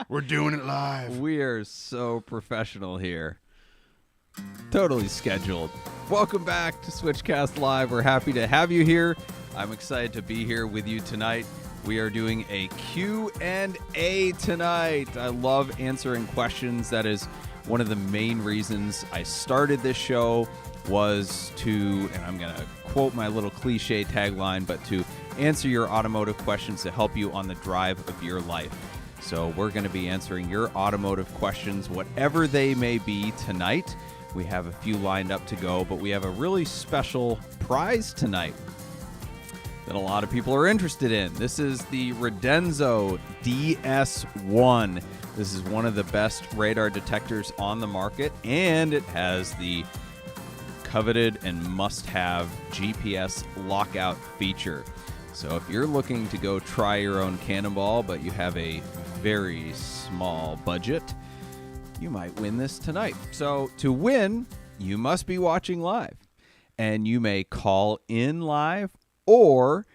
We're doing it live. We are so professional here. Totally scheduled. Welcome back to SwitchCast Live. We're happy to have you here. I'm excited to be here with you tonight. We are doing a Q&A tonight. I love answering questions. That is one of the main reasons I started this show, was to, and I'm going to quote my little cliche tagline, but to answer your automotive questions to help you on the drive of your life. So we're going to be answering your automotive questions, whatever they may be, tonight. We have a few lined up to go, but we have a really special prize tonight that a lot of people are interested in. This is the Radenso DS1. This is one of the best radar detectors on the market, and it has the coveted and must-have GPS lockout feature. So if you're looking to go try your own Cannonball, but you have a very small budget, you might win this tonight. So to win, you must be watching live, and you may call in live or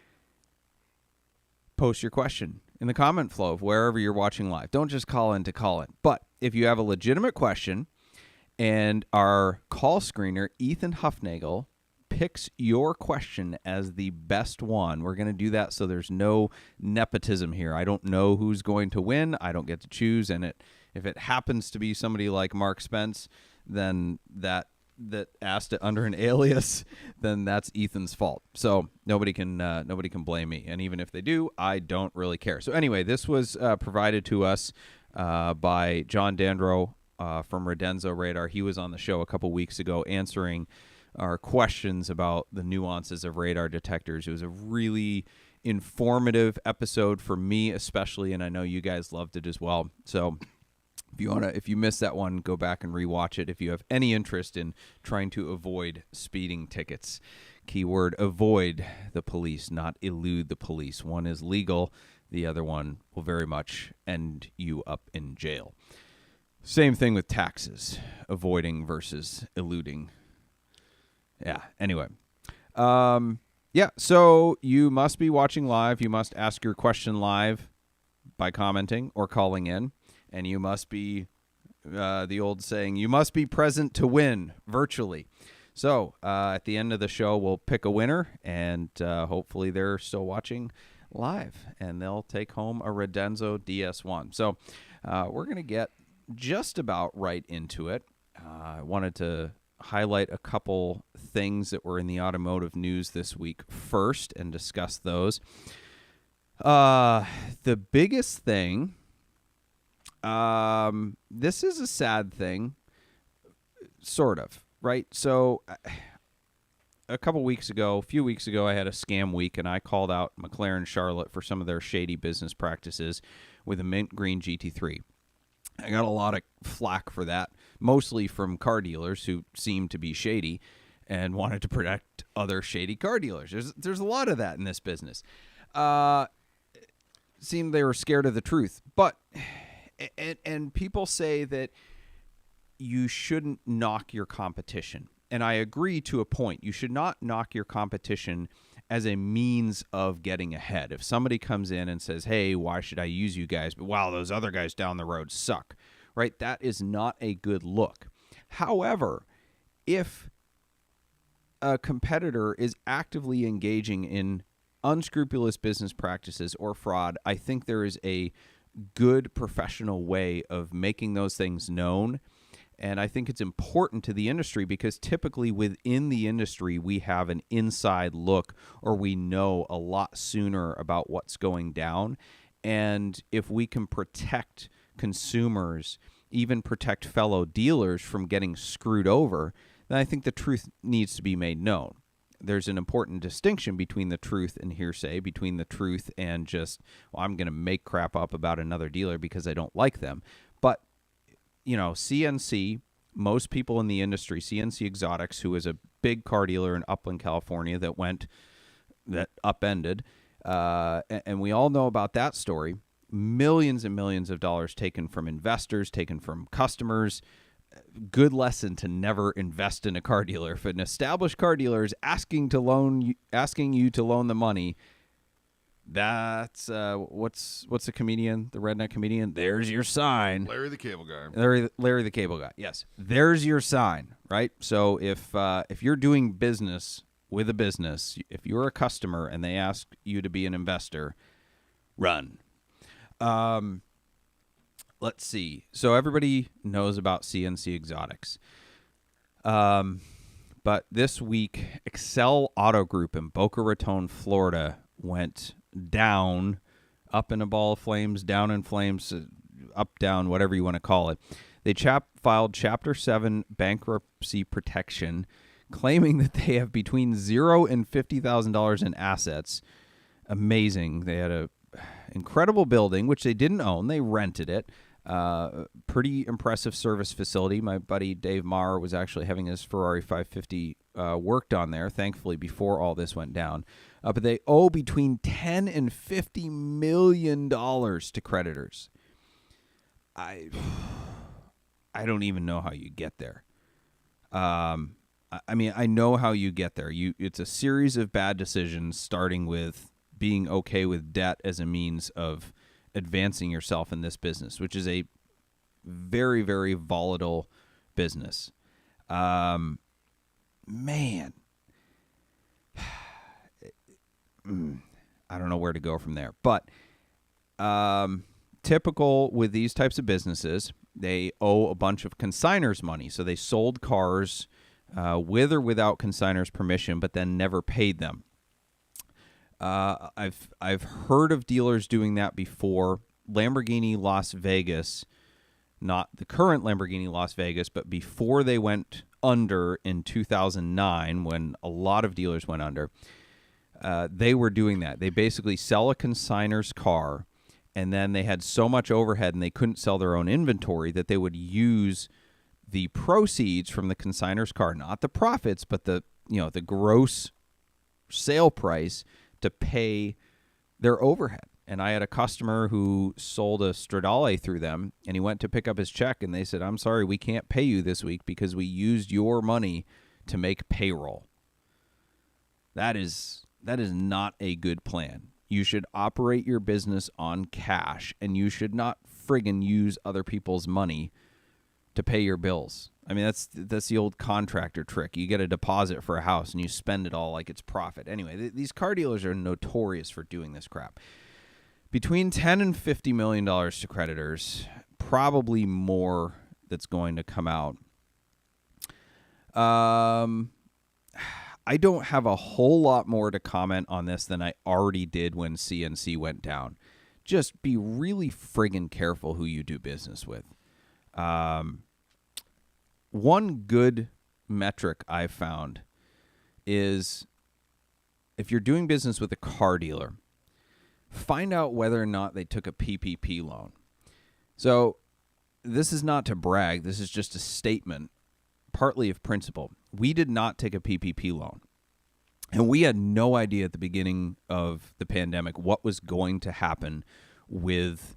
post your question in the comment flow of wherever you're watching live. Don't just call in to call in. But if you have a legitimate question and our call screener, Ethan Huffnagel, picks your question as the best one, we're going to do that so there's no nepotism here. I don't know who's going to win. I don't get to choose. And if it happens to be somebody like Mark Spence, then that asked it under an alias, then that's Ethan's fault. So nobody can blame me. And even if they do, I don't really care. So anyway, this was provided to us by John Dandro from Radenso Radar. He was on the show a couple weeks ago answering our questions about the nuances of radar detectors. It was a really informative episode for me especially, and I know you guys loved it as well. So if you missed that one, go back and rewatch it if you have any interest in trying to avoid speeding tickets. Keyword avoid the police, not elude the police. One is legal, the other one will very much end you up in jail. Same thing with taxes, avoiding versus eluding. Yeah, anyway. So you must be watching live. You must ask your question live by commenting or calling in. And you must be, the old saying, you must be present to win virtually. So at the end of the show, we'll pick a winner, and hopefully they're still watching live, and they'll take home a Radenso DS1. So we're going to get just about right into it. I wanted to highlight a couple things that were in the automotive news this week first and discuss those. The biggest thing, this is a sad thing, sort of, right? So a few weeks ago, I had a scam week, and I called out McLaren Charlotte for some of their shady business practices with a mint green GT3. I got a lot of flack for that, mostly from car dealers who seemed to be shady and wanted to protect other shady car dealers. There's a lot of that in this business. Seemed they were scared of the truth. But and people say that you shouldn't knock your competition. And I agree to a point. You should not knock your competition as a means of getting ahead. If somebody comes in and says, hey, why should I use you guys? But wow, those other guys down the road suck, right? That is not a good look. However, if a competitor is actively engaging in unscrupulous business practices or fraud, I think there is a good professional way of making those things known. And I think it's important to the industry because typically within the industry, we have an inside look or we know a lot sooner about what's going down. And if we can protect consumers, even protect fellow dealers from getting screwed over, then I think the truth needs to be made known. There's an important distinction between the truth and hearsay, between the truth and just, well, I'm going to make crap up about another dealer because I don't like them. But you know, CNC, most people in the industry, CNC Exotics, who is a big car dealer in Upland, California, that upended, and we all know about that story. Millions and millions of dollars taken from investors, taken from customers. Good lesson to never invest in a car dealer. If an established car dealer is asking you to loan the money, That's what's the comedian, the redneck comedian? There's your sign. Larry the Cable Guy. Larry the Cable Guy. Yes, there's your sign, right? So if you're doing business with a business, if you're a customer and they ask you to be an investor, run. Let's see. So everybody knows about CNC Exotics. But this week, Excel Auto Group in Boca Raton, Florida, went down, up in a ball of flames, down in flames, up, down, whatever you want to call it. They filed Chapter 7 bankruptcy protection, claiming that they have between $0 and $50,000 in assets. Amazing. They had a incredible building, which they didn't own. They rented it. Pretty impressive service facility. My buddy Dave Maher was actually having his Ferrari 550 worked on there, thankfully, before all this went down. But they owe between $10 and $50 million to creditors. I don't even know how you get there. I mean, I know how you get there. It's a series of bad decisions, starting with being okay with debt as a means of advancing yourself in this business, which is a very, very volatile business. Man, I don't know where to go from there. But typical with these types of businesses, they owe a bunch of consignors money. So they sold cars with or without consignors' permission, but then never paid them. I've heard of dealers doing that before. Lamborghini Las Vegas, not the current Lamborghini Las Vegas, but before they went under in 2009, when a lot of dealers went under, they were doing that. They basically sell a consignor's car, and then they had so much overhead and they couldn't sell their own inventory that they would use the proceeds from the consignor's car, not the profits, but the gross sale price, to pay their overhead. And I had a customer who sold a Stradale through them, and he went to pick up his check, and they said, "I'm sorry, we can't pay you this week because we used your money to make payroll." That is not a good plan. You should operate your business on cash, and you should not friggin' use other people's money to pay your bills. I mean, that's the old contractor trick. You get a deposit for a house and you spend it all like it's profit. Anyway, these car dealers are notorious for doing this crap. Between $10 and $50 million to creditors, probably more that's going to come out. I don't have a whole lot more to comment on this than I already did when CNC went down. Just be really friggin' careful who you do business with. One good metric I've found is if you're doing business with a car dealer, find out whether or not they took a PPP loan. So this is not to brag. This is just a statement, partly of principle. We did not take a PPP loan. And we had no idea at the beginning of the pandemic what was going to happen with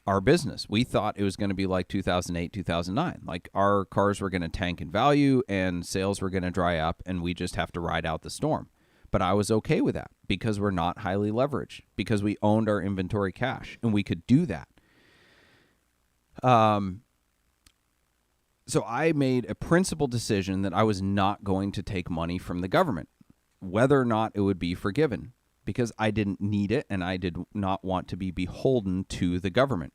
our business. We thought it was going to be like 2008, 2009. Like our cars were going to tank in value and sales were going to dry up and we just have to ride out the storm. But I was okay with that because we're not highly leveraged, because we owned our inventory cash and we could do that. So I made a principled decision that I was not going to take money from the government, whether or not it would be forgiven, because I didn't need it and I did not want to be beholden to the government.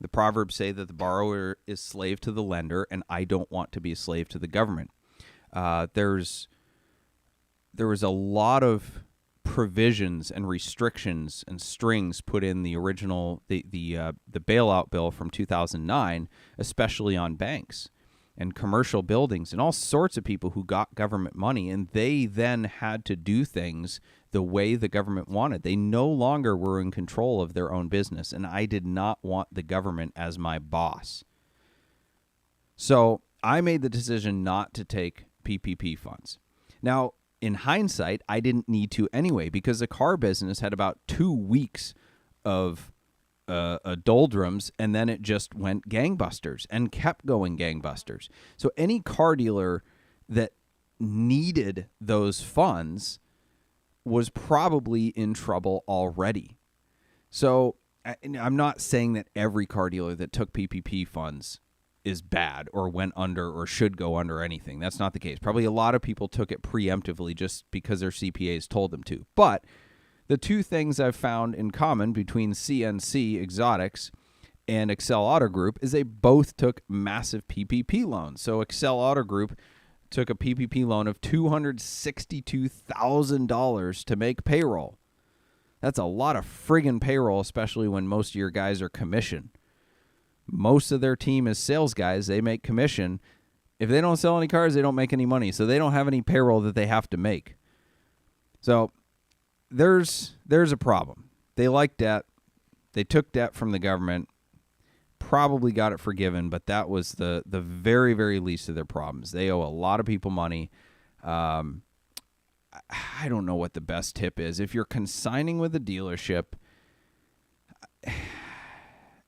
The proverbs say that the borrower is slave to the lender, and I don't want to be a slave to the government. There was a lot of provisions and restrictions and strings put in the original the bailout bill from 2009, especially on banks and commercial buildings and all sorts of people who got government money, and they then had to do things the way the government wanted. They no longer were in control of their own business, and I did not want the government as my boss. So I made the decision not to take PPP funds. Now, in hindsight, I didn't need to anyway, because the car business had about 2 weeks of doldrums, and then it just went gangbusters and kept going gangbusters. So any car dealer that needed those funds was probably in trouble already. So I'm not saying that every car dealer that took PPP funds is bad or went under or should go under anything. That's not the case. Probably a lot of people took it preemptively just because their CPAs told them to. But the two things I've found in common between CNC Exotics and Excel Auto Group is they both took massive PPP loans. So Excel Auto Group took a PPP loan of $262,000 to make payroll. That's a lot of friggin' payroll, especially when most of your guys are commission. Most of their team is sales guys. They make commission. If they don't sell any cars, they don't make any money. So they don't have any payroll that they have to make. So there's a problem. They like debt. They took debt from the government. Probably got it forgiven, but that was the very, very least of their problems. They owe a lot of people money. I don't know what the best tip is. If you're consigning with a dealership,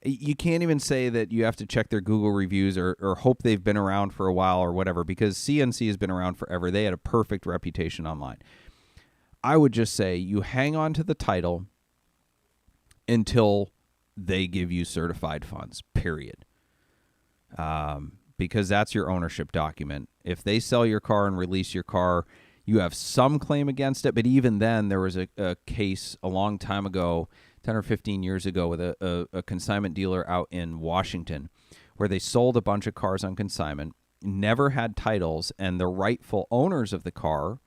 you can't even say that you have to check their Google reviews or hope they've been around for a while or whatever, because CNC has been around forever. They had a perfect reputation online. I would just say you hang on to the title until they give you certified funds, period. Because that's your ownership document. If they sell your car and release your car, you have some claim against it. But even then, there was a case a long time ago, 10 or 15 years ago, with a consignment dealer out in Washington where they sold a bunch of cars on consignment, never had titles, and the rightful owners of the car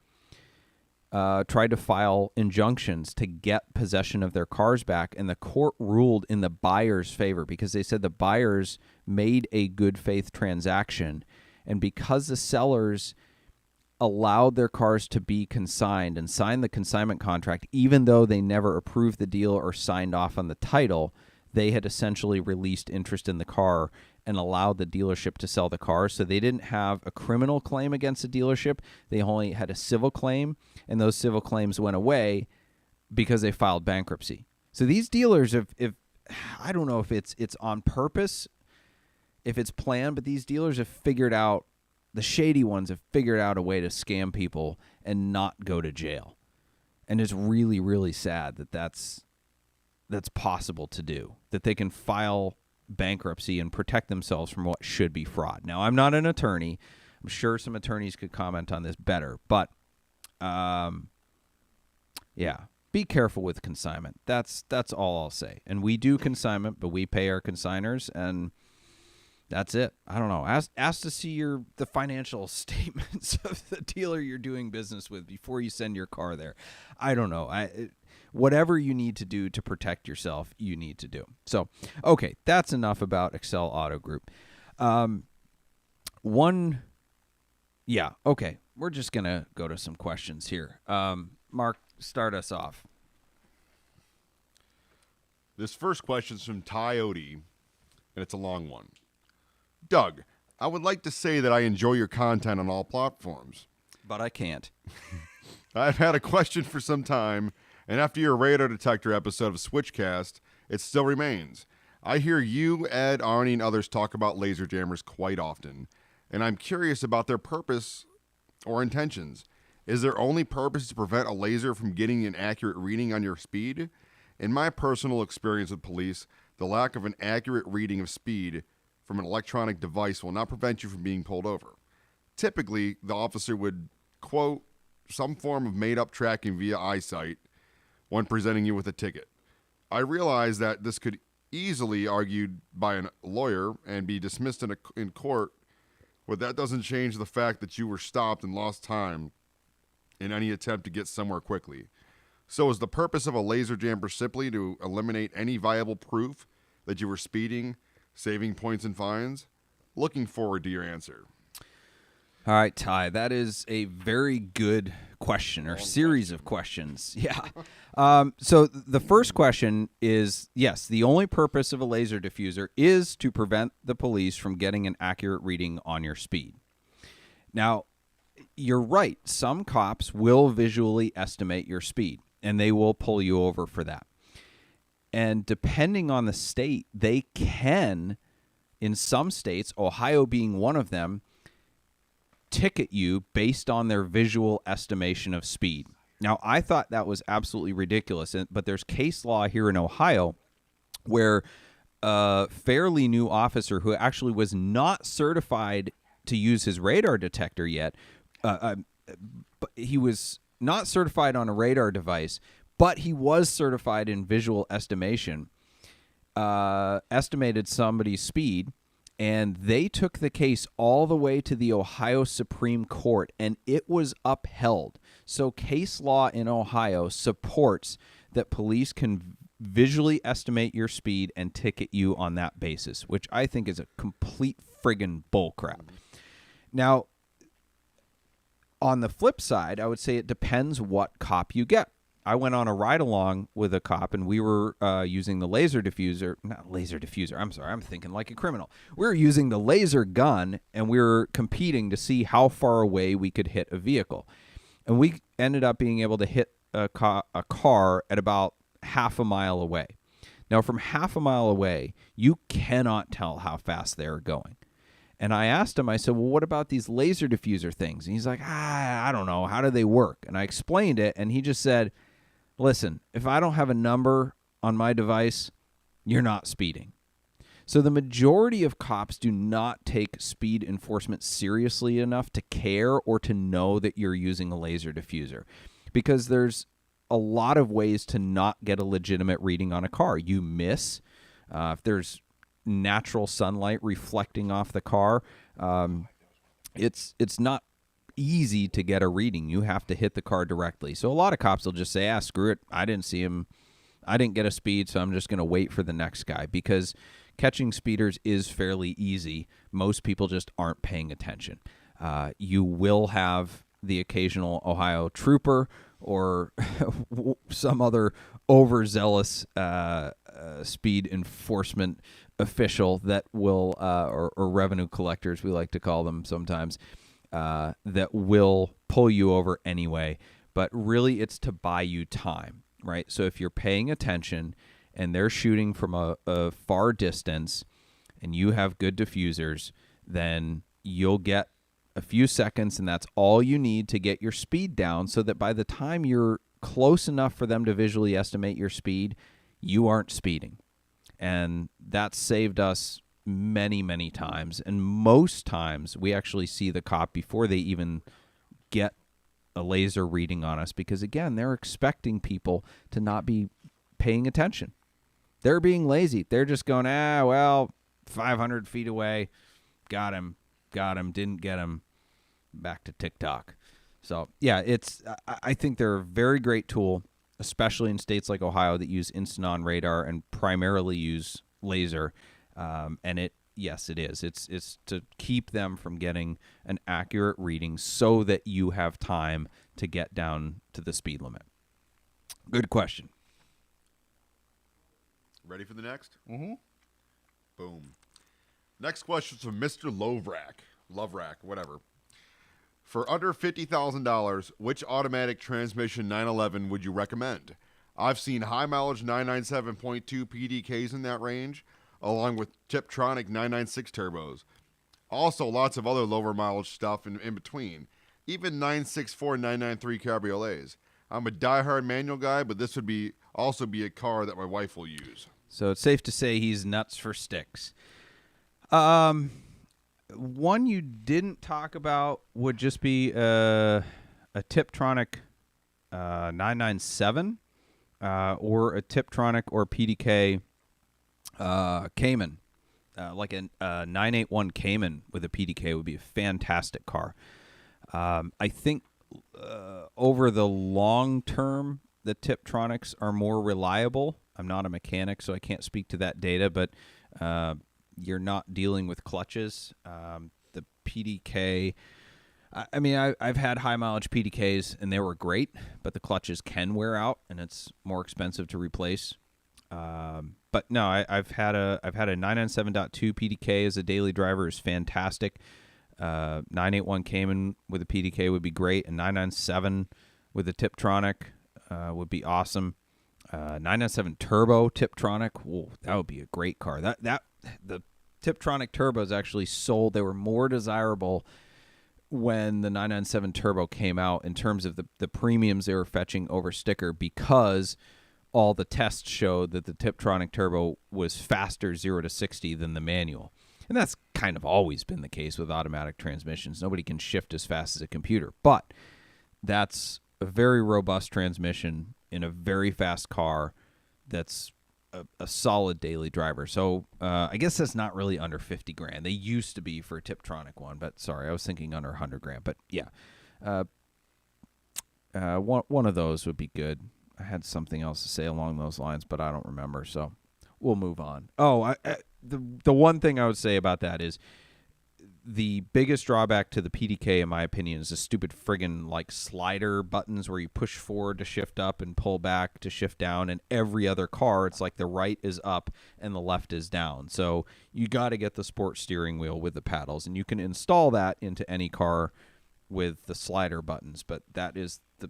tried to file injunctions to get possession of their cars back, and the court ruled in the buyer's favor because they said the buyers made a good faith transaction, and because the sellers allowed their cars to be consigned and signed the consignment contract, even though they never approved the deal or signed off on the title, they had essentially released interest in the car and allowed the dealership to sell the car. So they didn't have a criminal claim against the dealership. They only had a civil claim, and those civil claims went away because they filed bankruptcy. So these dealers have I don't know if it's on purpose, if it's planned, but these dealers have figured out, the shady ones have figured out a way to scam people and not go to jail. And it's really, really sad that that's possible to do, that they can file bankruptcy and protect themselves from what should be fraud. Now, I'm not an attorney. I'm sure some attorneys could comment on this better, but yeah, be careful with consignment. That's all I'll say. And we do consignment, but we pay our consigners, and that's it. I don't know. Ask to see the financial statements of the dealer you're doing business with before you send your car there. I don't know. Whatever you need to do to protect yourself, you need to do. So, okay, that's enough about Excel Auto Group. Okay, we're just going to go to some questions here. Mark, start us off. This first question is from Coyote, and it's a long one. Doug, I would like to say that I enjoy your content on all platforms. But I can't. I've had a question for some time, and after your radar detector episode of SwitchCast, it still remains. I hear you, Ed, Arnie, and others talk about laser jammers quite often, and I'm curious about their purpose or intentions. Is their only purpose to prevent a laser from getting an accurate reading on your speed? In my personal experience with police, the lack of an accurate reading of speed from an electronic device will not prevent you from being pulled over. Typically, the officer would quote some form of made-up tracking via eyesight when presenting you with a ticket. I realize that this could easily argued by a lawyer and be dismissed in court, but that doesn't change the fact that you were stopped and lost time in any attempt to get somewhere quickly. So is the purpose of a laser jammer simply to eliminate any viable proof that you were speeding, saving points and fines? Looking forward to your answer. All right, Ty, that is a very good question or series of questions. Yeah. So the first question is, yes, the only purpose of a laser diffuser is to prevent the police from getting an accurate reading on your speed. Now, you're right. Some cops will visually estimate your speed, and they will pull you over for that. And depending on the state, they can, in some states, Ohio being one of them, ticket you based on their visual estimation of speed. Now, I thought that was absolutely ridiculous, but there's case law here in Ohio where a fairly new officer who actually was not certified to use his radar detector yet, but he was not certified on a radar device, but he was certified in visual estimation, estimated somebody's speed, and they took the case all the way to the Ohio Supreme Court, and it was upheld. So case law in Ohio supports that police can visually estimate your speed and ticket you on that basis, which I think is a complete friggin' bullcrap. Now, on the flip side, I would say it depends what cop you get. I went on a ride-along with a cop, and we were using the laser diffuser. Not laser diffuser. I'm sorry. I'm thinking like a criminal. We were using the laser gun, and we were competing to see how far away we could hit a vehicle. And we ended up being able to hit a car at about half a mile away. Now, from half a mile away, you cannot tell how fast they're going. And I asked him, I said, well, what about these laser diffuser things? And he's like, I don't know. How do they work? And I explained it, and he just said, listen, if I don't have a number on my device, you're not speeding. So the majority of cops do not take speed enforcement seriously enough to care or to know that you're using a laser diffuser, because there's a lot of ways to not get a legitimate reading on a car. You miss. If there's natural sunlight reflecting off the car, it's not easy to get a reading. You have to hit the car directly. So a lot of cops will just say, screw it. I didn't see him. I didn't get a speed, so I'm just going to wait for the next guy, because catching speeders is fairly easy. Most people just aren't paying attention. You will have the occasional Ohio trooper or some other overzealous speed enforcement official that will, or revenue collectors, we like to call them sometimes, that will pull you over anyway. But really, it's to buy you time, right? So if you're paying attention and they're shooting from a far distance and you have good diffusers, then you'll get a few seconds, and that's all you need to get your speed down, so that by the time you're close enough for them to visually estimate your speed, you aren't speeding. And that's saved us many, many times. And most times we actually see the cop before they even get a laser reading on us, because, again, they're expecting people to not be paying attention. They're being lazy. They're just going, 500 feet away, got him, didn't get him, back to TikTok. So, yeah, I think they're a very great tool, especially in states like Ohio that use instant-on radar and primarily use laser. And it is. It's to keep them from getting an accurate reading so that you have time to get down to the speed limit. Good question. Ready for the next? Mm-hmm. Boom. Next question is from Mr. Loverack, whatever. For under $50,000, which automatic transmission 911 would you recommend? I've seen high mileage 997.2 PDKs in that range, along with Tiptronic 996 turbos. Also, lots of other lower mileage stuff in between, even 964 and 993 cabriolets. I'm a diehard manual guy, but this would also be a car that my wife will use. So it's safe to say he's nuts for sticks. One you didn't talk about would just be a Tiptronic 997 or a Tiptronic or PDK Cayman. Like a 981 Cayman with a PDK would be a fantastic car. I think over the long term, the Tiptronics are more reliable. I'm not a mechanic, so I can't speak to that data, but you're not dealing with clutches. The PDK, I've had high mileage PDKs and they were great, but the clutches can wear out and it's more expensive to replace. But no, I've had a 997.2 PDK as a daily driver is fantastic. 981 Cayman with a PDK would be great, and 997 with a Tiptronic would be awesome. 997 Turbo Tiptronic, whoa, that would be a great car. The Tiptronic turbos actually sold. They were more desirable when the 997 Turbo came out in terms of the premiums they were fetching over sticker, because all the tests showed that the Tiptronic Turbo was faster 0 to 60 than the manual. And that's kind of always been the case with automatic transmissions. Nobody can shift as fast as a computer. But that's a very robust transmission in a very fast car that's a solid daily driver. So I guess that's not really under 50 grand. They used to be for a Tiptronic one, but sorry, I was thinking under 100 grand. But yeah, one of those would be good. I had something else to say along those lines, but I don't remember, so we'll move on. Oh, the one thing I would say about that is the biggest drawback to the PDK, in my opinion, is the stupid friggin' like slider buttons where you push forward to shift up and pull back to shift down. And every other car, it's like the right is up and the left is down. So you got to get the sport steering wheel with the paddles, and you can install that into any car with the slider buttons. But that is the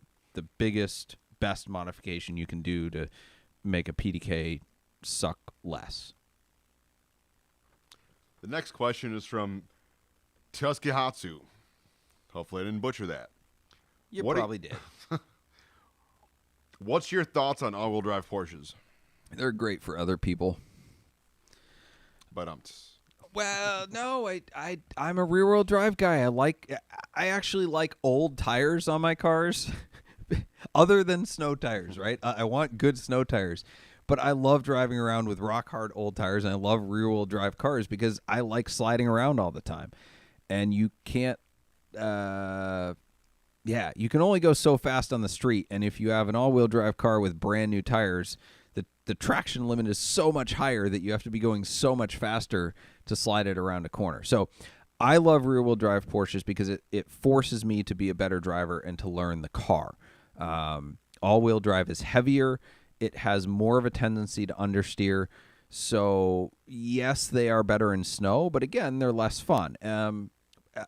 biggest, best modification you can do to make a PDK suck less. The next question is from Tuskehatsu. Hopefully I didn't butcher that. You probably did. What's your thoughts on all-wheel drive Porsches? They're great for other people. But Well, no, I'm a rear-wheel drive guy. I actually like old tires on my cars, other than snow tires, right? I want good snow tires. But I love driving around with rock-hard old tires, and I love rear-wheel drive cars because I like sliding around all the time. And you can't, you can only go so fast on the street. And if you have an all-wheel drive car with brand new tires, the traction limit is so much higher that you have to be going so much faster to slide it around a corner. So I love rear-wheel drive Porsches because it forces me to be a better driver and to learn the car. All-wheel drive is heavier. It has more of a tendency to understeer. So, yes, they are better in snow, but again, they're less fun.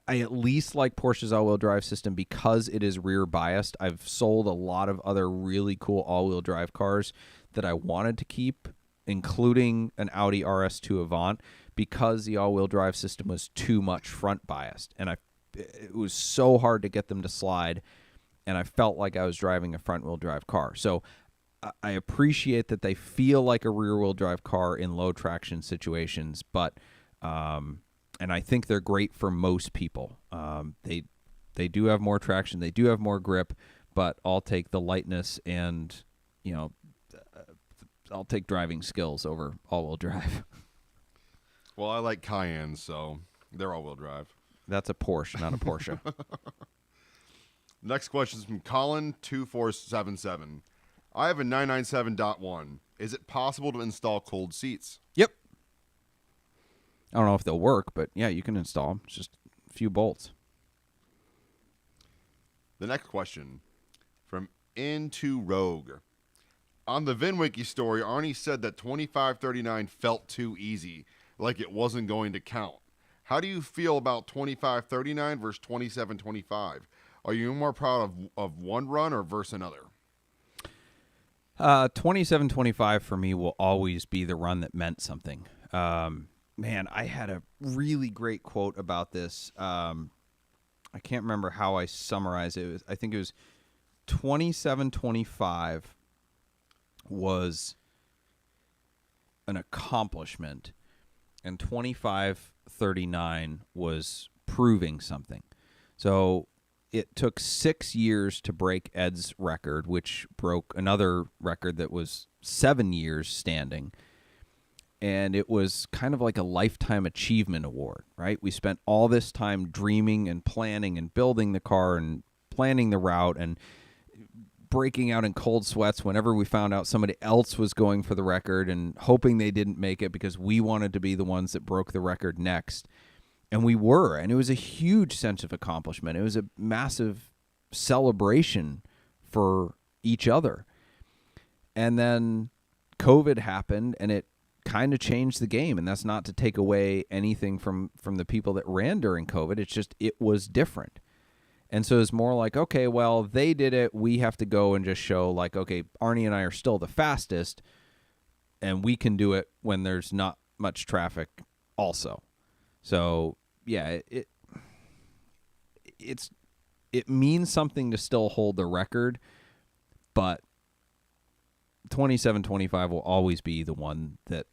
I at least like Porsche's all-wheel drive system because it is rear biased. I've sold a lot of other really cool all-wheel drive cars that I wanted to keep, including an Audi RS2 Avant, because the all-wheel drive system was too much front biased. And it was so hard to get them to slide, and I felt like I was driving a front-wheel drive car. So I appreciate that they feel like a rear-wheel drive car in low traction situations, but and I think they're great for most people. They do have more traction, they do have more grip, but I'll take the lightness and I'll take driving skills over all-wheel drive. Well, I like Cayennes, so they're all-wheel drive. That's a Porsche, not a Porsche. Next question is from Colin2477. I have a 997.1. Is it possible to install cold seats? Yep. I don't know if they'll work, but yeah, you can install them. It's just a few bolts. The next question from Into Rogue. On the VinWiki story, Arnie said that 2539 felt too easy, like it wasn't going to count. How do you feel about 2539 versus 2725? Are you more proud of one run or versus another? 2725 for me will always be the run that meant something. Man, I had a really great quote about this. I can't remember how I summarized it. I think it was 2725 was an accomplishment, and 2539 was proving something. So it took 6 years to break Ed's record, which broke another record that was 7 years standing. And it was kind of like a lifetime achievement award, right? We spent all this time dreaming and planning and building the car and planning the route and breaking out in cold sweats whenever we found out somebody else was going for the record and hoping they didn't make it because we wanted to be the ones that broke the record next. And we were, and it was a huge sense of accomplishment. It was a massive celebration for each other. And then COVID happened, and it kind of changed the game. And that's not to take away anything from the people that ran during COVID. It's just it was different. And so it's more like, okay, well, they did it. We have to go and just show, like, okay, Arnie and I are still the fastest, and we can do it when there's not much traffic also. So, yeah, it means something to still hold the record, but 27-25 will always be the one that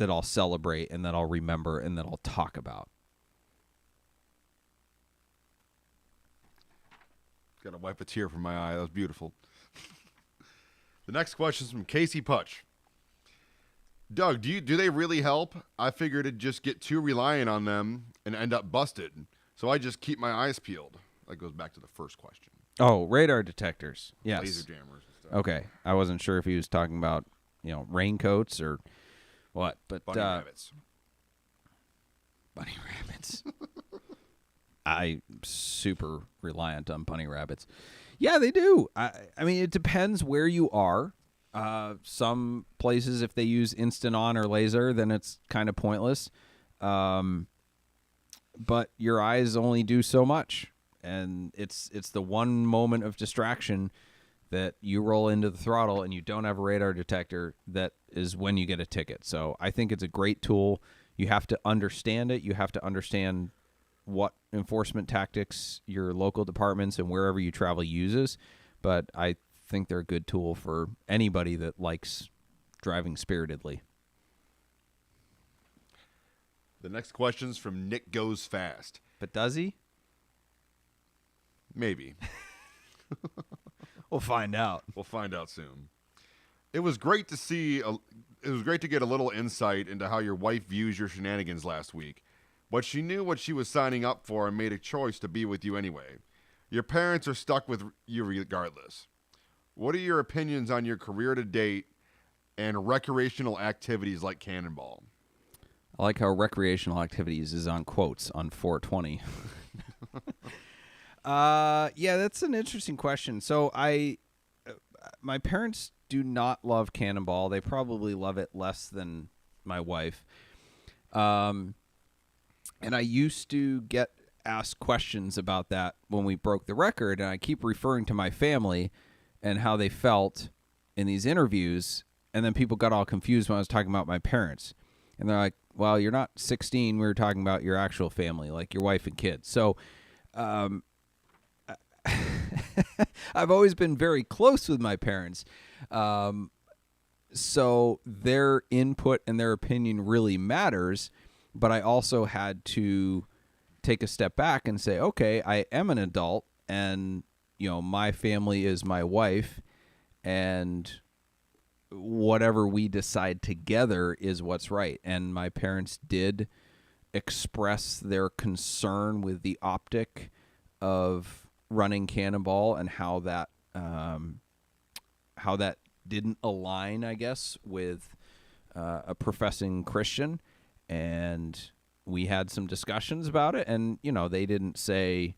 I'll celebrate and that I'll remember and that I'll talk about. Got to wipe a tear from my eye. That was beautiful. The next question is from Casey Putch. Doug, do they really help? I figured it'd just get too reliant on them and end up busted. So I just keep my eyes peeled. That goes back to the first question. Oh, radar detectors. Yes. Laser jammers and stuff. Okay. I wasn't sure if he was talking about, raincoats or what, but Bunny rabbits. Bunny rabbits. I'm super reliant on bunny rabbits. Yeah, they do. I mean, it depends where you are. Some places, if they use instant on or laser, then it's kind of pointless. But your eyes only do so much, and it's the one moment of distraction that you roll into the throttle and you don't have a radar detector. That is when you get a ticket. So I think it's a great tool. You have to understand it. You have to understand what enforcement tactics your local departments and wherever you travel uses. But I think they're a good tool for anybody that likes driving spiritedly. The next question's from Nick Goes Fast. But does he? Maybe. We'll find out. We'll find out soon. It was great to see. It was great to get a little insight into how your wife views your shenanigans last week. But she knew what she was signing up for and made a choice to be with you anyway. Your parents are stuck with you regardless. What are your opinions on your career to date and recreational activities like Cannonball? I like how recreational activities is on quotes on 420. Yeah, that's an interesting question. So my parents do not love Cannonball. They probably love it less than my wife. And I used to get asked questions about that when we broke the record, and I keep referring to my family and how they felt in these interviews, and then people got all confused when I was talking about my parents. And they're like, well, you're not 16. We were talking about your actual family, like your wife and kids. So I've always been very close with my parents. So their input and their opinion really matters. But I also had to take a step back and say, okay, I am an adult, and my family is my wife, and whatever we decide together is what's right. And my parents did express their concern with the optic of running Cannonball and how that didn't align, I guess, with a professing Christian. And we had some discussions about it, and they didn't say,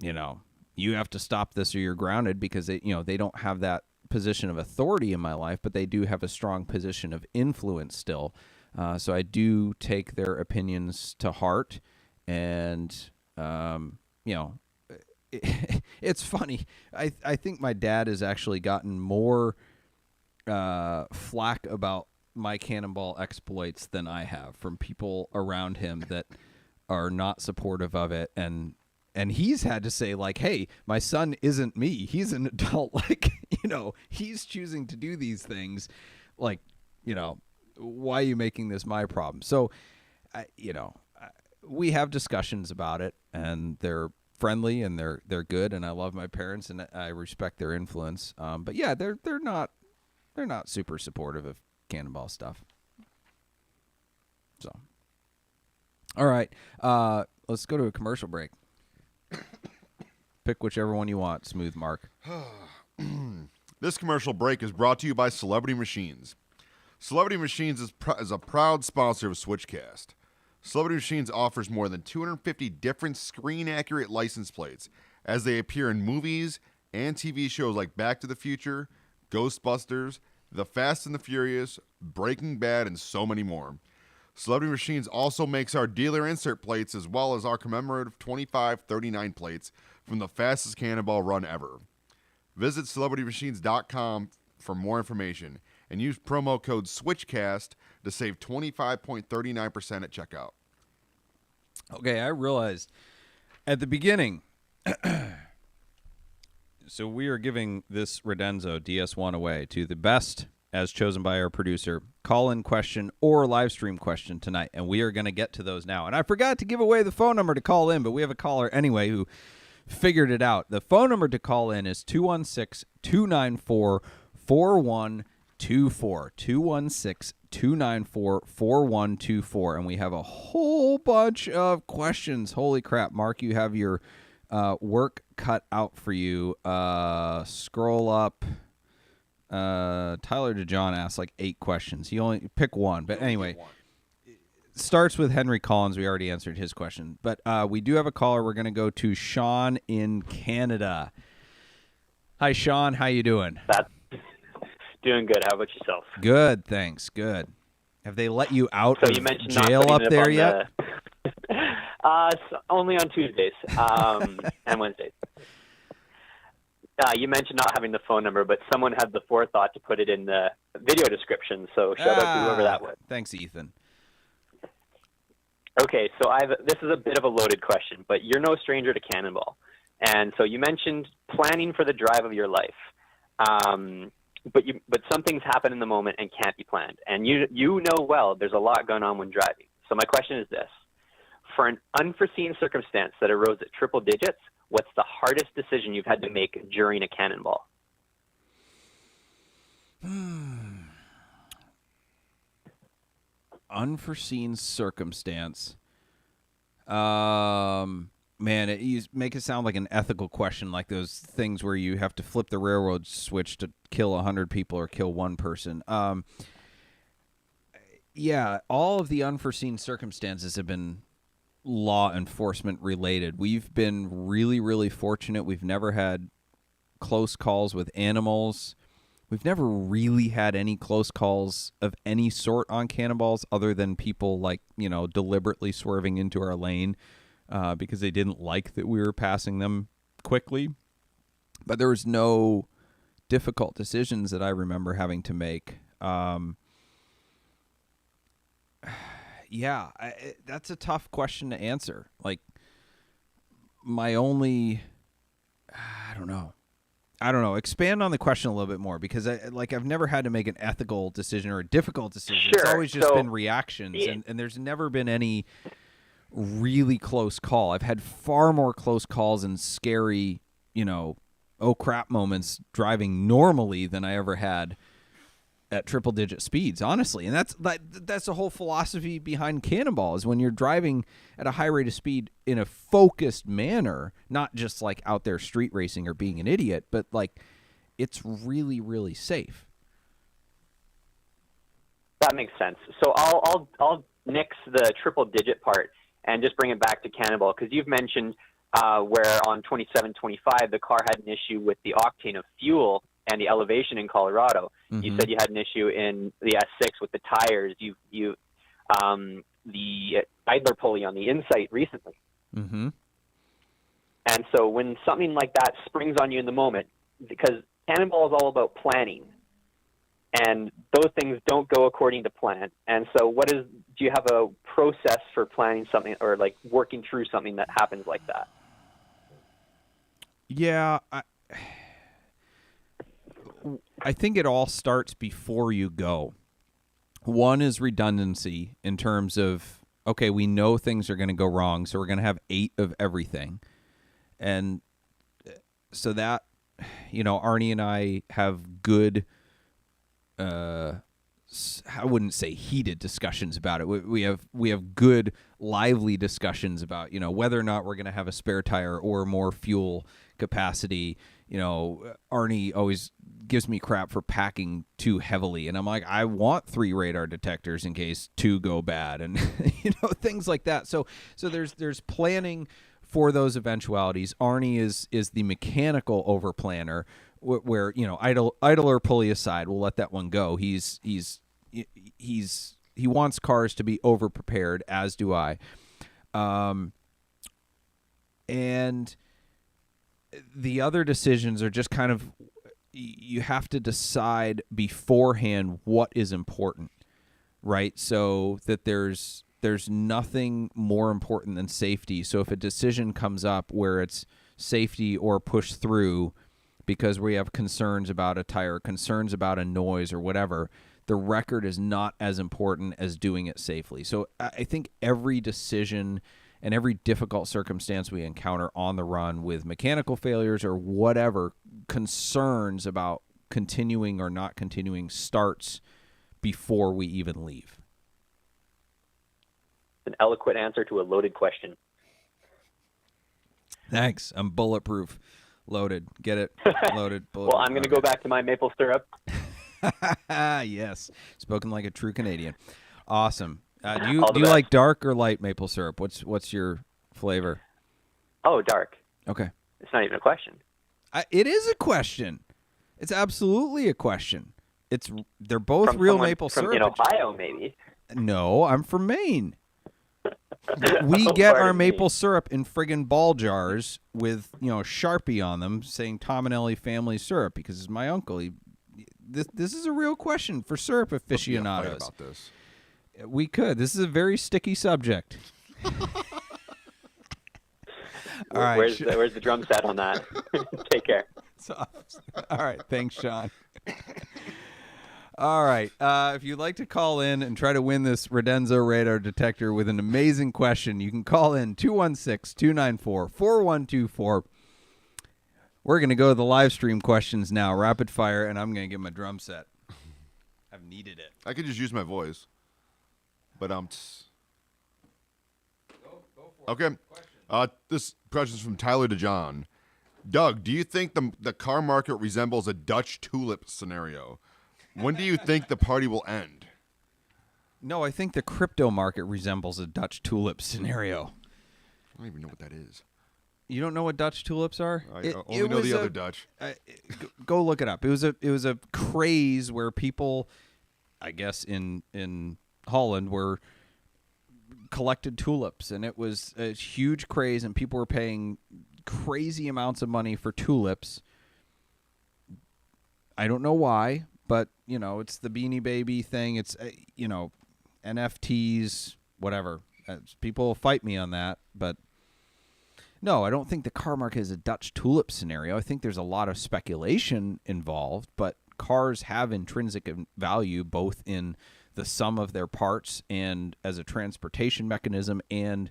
you have to stop this or you're grounded, because they don't have that position of authority in my life, but they do have a strong position of influence still. So I do take their opinions to heart, and it's funny. I think my dad has actually gotten more flack about my Cannonball exploits than I have from people around him that are not supportive of it, and he's had to say, like, hey, my son isn't me, he's an adult, like, he's choosing to do these things, like, why are you making this my problem? So we have discussions about it, and they're friendly and they're good, and I love my parents and I respect their influence, but yeah, they're not super supportive of Cannonball stuff. So, all right, let's go to a commercial break. Pick whichever one you want, Smooth Mark. This commercial break is brought to you by Celebrity Machines. Celebrity Machines is a proud sponsor of SwitchCast. Celebrity Machines offers more than 250 different screen-accurate license plates as they appear in movies and TV shows like Back to the Future, Ghostbusters, The Fast and the Furious, Breaking Bad, and so many more. Celebrity Machines also makes our dealer insert plates as well as our commemorative 2539 plates from the fastest Cannonball run ever. Visit CelebrityMachines.com for more information and use promo code SwitchCast to save 25.39% at checkout. Okay, I realized At the beginning, so we are giving this Redenzo DS1 away to the best, as chosen by our producer, call-in question or live stream question tonight, and we are going to get to those now. And I forgot to give away the phone number to call in, but we have a caller anyway who figured it out. The phone number to call in is 216-294-4124. 216-294-4124, and we have a whole bunch of questions. Holy crap, Mark, you have your work cut out for you. Scroll up. Tyler DeJohn asked like 8 questions. He only pick one, but anyway, starts with Henry Collins. We already answered his question, but we do have a caller. We're going to go to Sean in Canada. Hi, Sean. How you doing? Doing good. How about yourself? Good, thanks. Good. Have they let you out So of you mentioned jail not up putting it there on yet? Only on Tuesdays and Wednesdays. You mentioned not having the phone number, but someone had the forethought to put it in the video description, so shout out to whoever that was. Thanks, Ethan. Okay, so this is a bit of a loaded question, but you're no stranger to Cannonball. And so you mentioned planning for the drive of your life. But some things happen in the moment and can't be planned. And you know well there's a lot going on when driving. So my question is this. For an unforeseen circumstance that arose at triple digits, what's the hardest decision you've had to make during a Cannonball? Unforeseen circumstance. Man, you make it sound like an ethical question, like those things where you have to flip the railroad switch to kill 100 people or kill one person. Yeah, all of the unforeseen circumstances have been law enforcement related. We've been really, really fortunate. We've never had close calls with animals. We've never really had any close calls of any sort on Cannonballs other than people deliberately swerving into our lane because they didn't like that we were passing them quickly. But there was no difficult decisions that I remember having to make. That's a tough question to answer. Like, I don't know. Expand on the question a little bit more, because I've never had to make an ethical decision or a difficult decision. Sure. It's always just been reactions, and there's never been any really close call. I've had far more close calls and scary, oh crap moments driving normally than I ever had at triple digit speeds, honestly. And that's the whole philosophy behind Cannonball, is when you're driving at a high rate of speed in a focused manner, not just like out there street racing or being an idiot, but like it's really, really safe. That makes sense. So I'll nix the triple digit part and just bring it back to Cannonball, because you've mentioned where on 2725 the car had an issue with the octane of fuel and the elevation in Colorado. Mm-hmm. You said you had an issue in the S6 with the tires. The idler pulley on the Insight recently. Mm-hmm. And so when something like that springs on you in the moment, because Cannonball is all about planning, and those things don't go according to plan. And so do you have a process for planning something or like working through something that happens like that? Yeah, I think it all starts before you go. One is redundancy in terms of, okay, we know things are going to go wrong, so we're going to have 8 of everything. And so that, Arnie and I have good, I wouldn't say heated discussions about it. We have good, lively discussions about, whether or not we're going to have a spare tire or more fuel capacity. Arnie always gives me crap for packing too heavily, and I'm like, I want 3 radar detectors in case 2 go bad, and things like that. So there's planning for those eventualities. Arnie is the mechanical over planner, where idler pulley aside, we'll let that one go. He wants cars to be over prepared, as do I, and the other decisions are just kind of, you have to decide beforehand what is important, right? So that there's there's nothing more important than safety. So if a decision comes up where it's safety or push through because we have concerns about a tire, concerns about a noise or whatever, the record is not as important as doing it safely. So I think every decision and every difficult circumstance we encounter on the run with mechanical failures or whatever, concerns about continuing or not continuing starts before we even leave. An eloquent answer to a loaded question. Thanks. I'm bulletproof. Loaded. Get it? Loaded. Well, I'm going to go back to my maple syrup. Yes. Spoken like a true Canadian. Awesome. Do you like dark or light maple syrup? What's your flavor? Oh, dark. Okay. It's not even a question. It is a question. It's absolutely a question. They're both From real someone maple from syrup. in Ohio, maybe. No, I'm from Maine. We get our Pardon me. maple syrup in friggin' ball jars with, Sharpie on them saying Tom and Ellie family syrup because it's my uncle. This is a real question for syrup aficionados. About this. We could. This is a very sticky subject. All right. Where's the drum set on that? Take care. All right. Thanks, Sean. All right. If you'd like to call in and try to win this Redenzo radar detector with an amazing question, you can call in 216-294-4124. We're going to go to the live stream questions now, rapid fire, and I'm going to get my drum set. I've needed it. I could just use my voice. But Go for okay. This question's from Tyler DeJohn. Doug, do you think the car market resembles a Dutch tulip scenario? When do you think the party will end? No, I think the crypto market resembles a Dutch tulip scenario. I don't even know what that is. You don't know what Dutch tulips are? I only know the other Dutch. Go look it up. It was a craze where people, I guess in Holland, were collected tulips, and it was a huge craze, and people were paying crazy amounts of money for tulips. I don't know why, but it's the Beanie Baby thing. It's NFTs, whatever. People fight me on that, but no, I don't think the car market is a Dutch tulip scenario. I think there's a lot of speculation involved, but cars have intrinsic value both in the sum of their parts and as a transportation mechanism and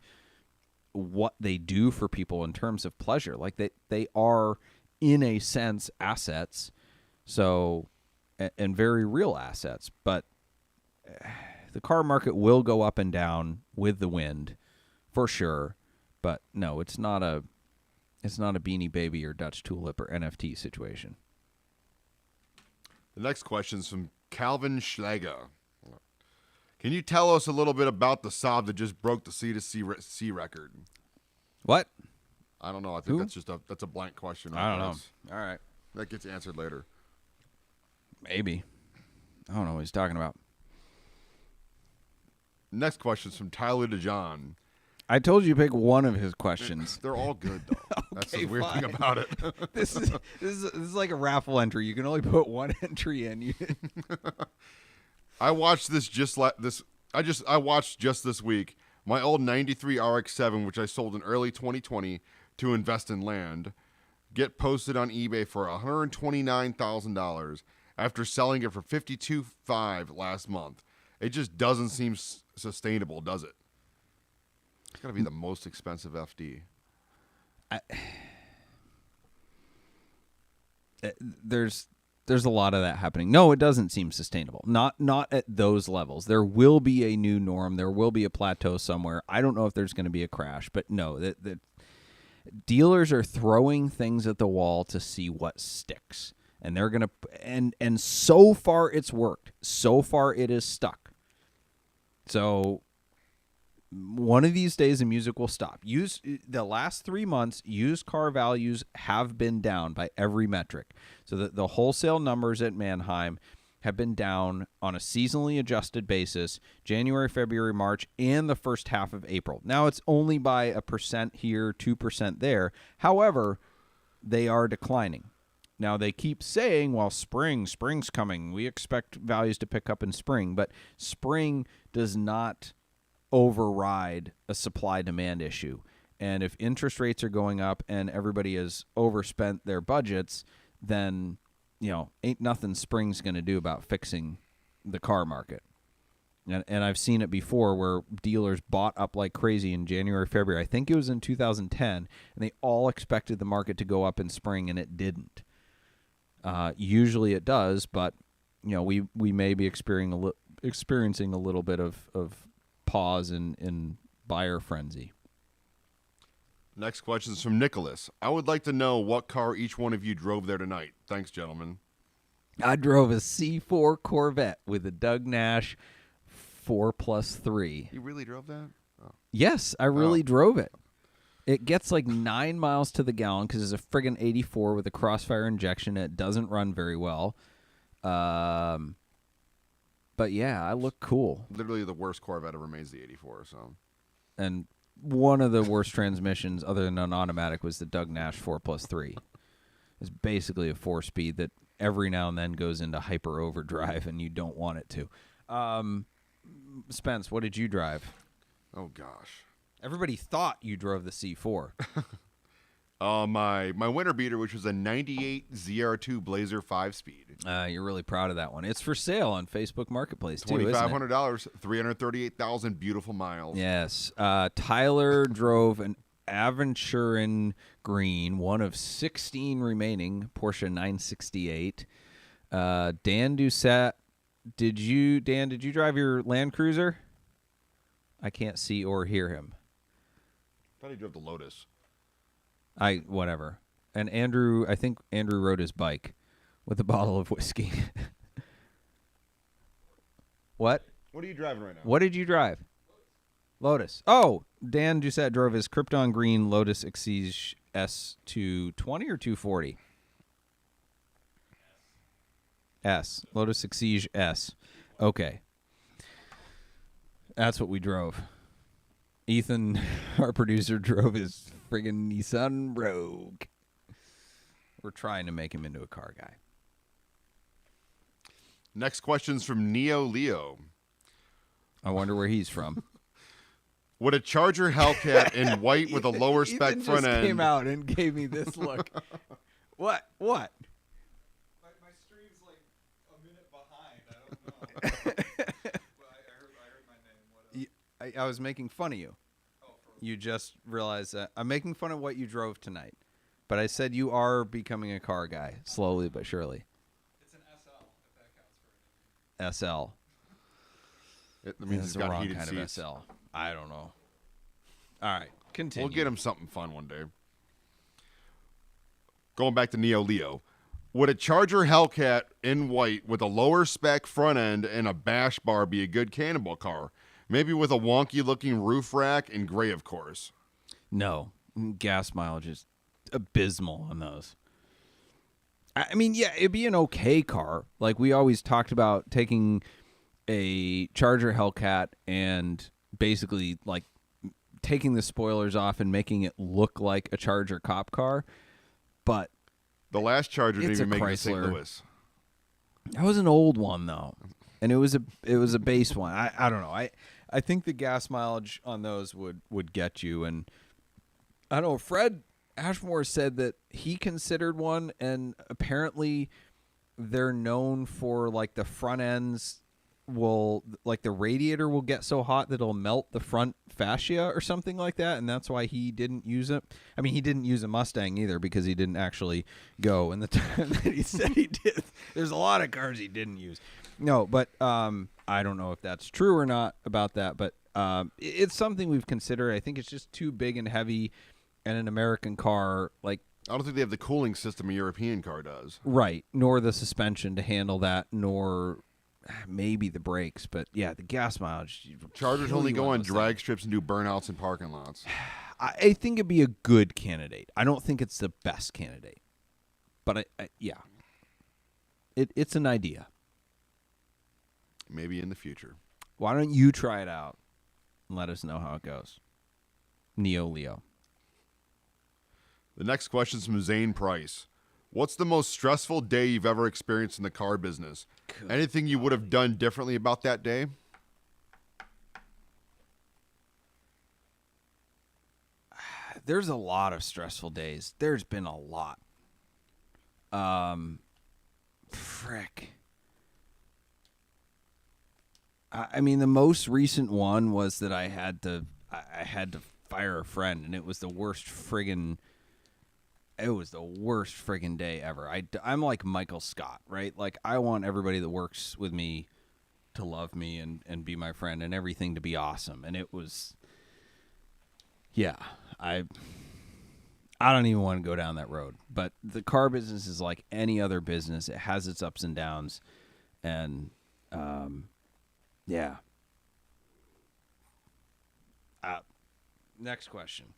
what they do for people in terms of pleasure. Like they are, in a sense, assets, so and very real assets. But the car market will go up and down with the wind, for sure. But no, it's not a Beanie Baby or Dutch Tulip or NFT situation. The next question's from Calvin Schlager. Can you tell us a little bit about the Saab that just broke the C2C record? What? I don't know. I think that's a blank question. I don't know. All right. That gets answered later. Maybe. I don't know what he's talking about. Next question's from Tyler DeJohn. I told you to pick one of his questions. They're all good, though. That's the weird thing about it. This is like a raffle entry. You can only put one entry in. I watched this I watched just this week my old 93 RX-7, which I sold in early 2020 to invest in land, get posted on eBay for $129,000 after selling it for $52,500 last month. It just doesn't seem sustainable, does it? It's got to be the most expensive FD. There's a lot of that happening. No, it doesn't seem sustainable. Not at those levels. There will be a new norm. There will be a plateau somewhere. I don't know if there's going to be a crash, but no, the dealers are throwing things at the wall to see what sticks. And they're going to and so far it's worked. So far it is stuck. So one of these days the music will stop. The last 3 months, used car values have been down by every metric. So the wholesale numbers at Manheim have been down on a seasonally adjusted basis, January, February, March, and the first half of April. Now it's only by 1% here, 2% there. However, they are declining. Now, they keep saying, well, spring's coming. We expect values to pick up in spring. But spring does not override a supply-demand issue. And if interest rates are going up and everybody has overspent their budgets, then, ain't nothing spring's going to do about fixing the car market. And I've seen it before where dealers bought up like crazy in January, February. I think it was in 2010, and they all expected the market to go up in spring, and it didn't. Usually it does, but we may be experiencing a little bit of pause in buyer frenzy. Next question is from Nicholas. I would like to know what car each one of you drove there tonight. Thanks, gentlemen. I drove a C4 Corvette with a Doug Nash 4+3. You really drove that? Oh. Yes, I really drove it. It gets like 9 miles to the gallon because it's a friggin' 84 with a crossfire injection. It doesn't run very well. But yeah, I look cool. Literally the worst Corvette ever made is the 84. So, and one of the worst transmissions other than an automatic was the Doug Nash 4+3. It's basically a 4-speed that every now and then goes into hyper overdrive and you don't want it to. Spence, what did you drive? Oh gosh. Everybody thought you drove the C4. My winter beater, which was a 98 ZR2 Blazer 5-speed. You're really proud of that one. It's for sale on Facebook Marketplace, too, isn't it? $2,500, 338,000 beautiful miles. Yes. Tyler drove an Aventurin Green, one of 16 remaining, Porsche 968. Dan Doucette, did you drive your Land Cruiser? I can't see or hear him. I thought he drove the Lotus. Whatever. And Andrew, I think Andrew rode his bike with a bottle of whiskey. What? What are you driving right now? What did you drive? Lotus. Oh, Dan Doucette drove his Krypton Green Lotus Exige S220 or 240? S. Lotus Exige S. Okay. That's what we drove. Ethan, our producer, drove his friggin' Nissan Rogue. We're trying to make him into a car guy. Next question's from Neo Leo. I wonder where he's from. Would a Charger Hellcat in white with a lower spec Ethan front just end? came out and gave me this look. What? My stream's like a minute behind. I don't know. But I heard my name. What I was making fun of you. Oh, You just realized that I'm making fun of what you drove tonight. But I said you are becoming a car guy, slowly but surely. it's an SL, if that counts for anything. SL. That means That's he's got the wrong heated kind seats. of SL. I don't know. All right, continue. We'll get him something fun one day. Going back to Neo Leo. Would a Charger Hellcat in white with a lower spec front end and a bash bar be a good Cannonball car? Maybe with a wonky looking roof rack and gray, of course. No, gas mileage is abysmal on those. I mean, yeah, it'd be an okay car. Like we always talked about taking a Charger Hellcat and basically like taking the spoilers off and making it look like a Charger cop car. But The last Charger didn't It's even a make it to St. Chrysler. Louis. that was an old one though, and it was a base one. I don't know. I think the gas mileage on those would get you. And I don't know. Fred Ashmore said that he considered one, and apparently they're known for like the front ends will like the radiator will get so hot that it'll melt the front fascia or something like that, and that's why he didn't use it. I mean, he didn't use a Mustang either because he didn't actually go in the time that he said he did. There's a lot of cars he didn't use. No, but I don't know if that's true or not about that, but it's something we've considered. I think it's just too big and heavy, and an American car like I don't think they have the cooling system a European car does. right, nor the suspension to handle that, nor maybe the brakes, but yeah, the gas mileage. Chargers kill only you go on those drag things. strips and do burnouts in parking lots. I think it'd be a good candidate. I don't think it's the best candidate, but yeah, it's an idea. Maybe in the future. Why don't you try it out and let us know how it goes? Neo Leo. The next question is from Zane Price. What's the most stressful day you've ever experienced in the car business? Anything you would have done differently about that day? there's a lot of stressful days. There's been a lot. Frick. I mean, the most recent one was that I had to fire a friend, and it was the worst friggin' day ever. I'm like Michael Scott, right? Like, I want everybody that works with me to love me and be my friend and everything to be awesome. And it was, yeah, I don't even want to go down that road. But the car business is like any other business. It has its ups and downs. And, yeah. Next question.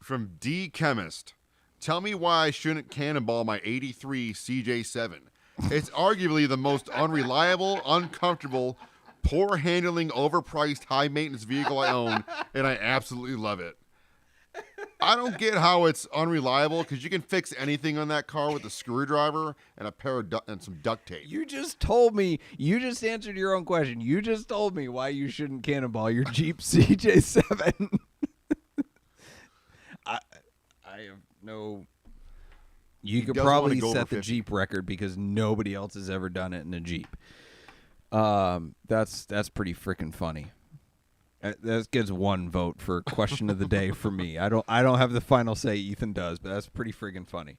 From D Chemist. Tell me why I shouldn't cannonball my 83 CJ7. It's arguably the most unreliable, uncomfortable, poor handling, overpriced, high maintenance vehicle I own, and I absolutely love it. I don't get how it's unreliable because you can fix anything on that car with a screwdriver and a pair of and some duct tape. You just told me. You just answered your own question. You just told me why you shouldn't cannonball your Jeep CJ7. I have no. You could probably set the Jeep record because nobody else has ever done it in a Jeep. That's pretty freaking funny. That gets one vote for question of the day for me. I don't have the final say. Ethan does, but that's pretty freaking funny.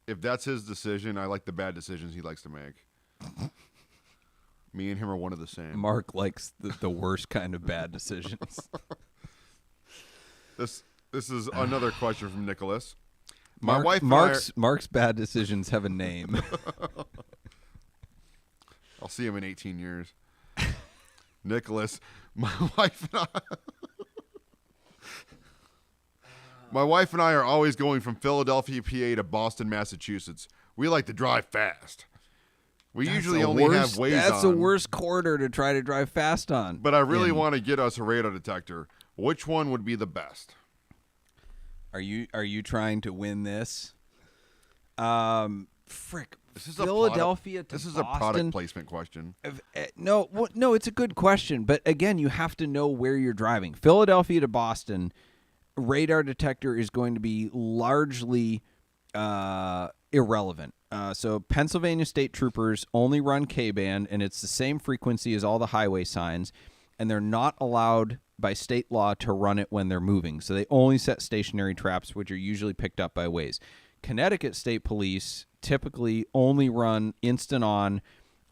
If that's his decision, I like the bad decisions he likes to make. Me and him are one of the same. Mark likes the worst kind of bad decisions. This is another question from Nicholas. Mark's bad decisions have a name. I'll see him in 18 years. Nicholas, my wife and I are always going from Philadelphia, PA to Boston, Massachusetts. We like to drive fast. We usually only have Waze on. That's the worst corridor to try to drive fast on. But I really want to get us a radar detector. Which one would be the best? Are you trying to win this? Frick. This is Philadelphia to This is Boston. a product placement question. No, it's a good question, but again, you have to know where you're driving. Philadelphia to Boston, radar detector is going to be largely irrelevant. So Pennsylvania State Troopers only run K-band, and it's the same frequency as all the highway signs, and they're not allowed by state law to run it when they're moving. So they only set stationary traps, which are usually picked up by Waze. Connecticut State Police typically only run instant on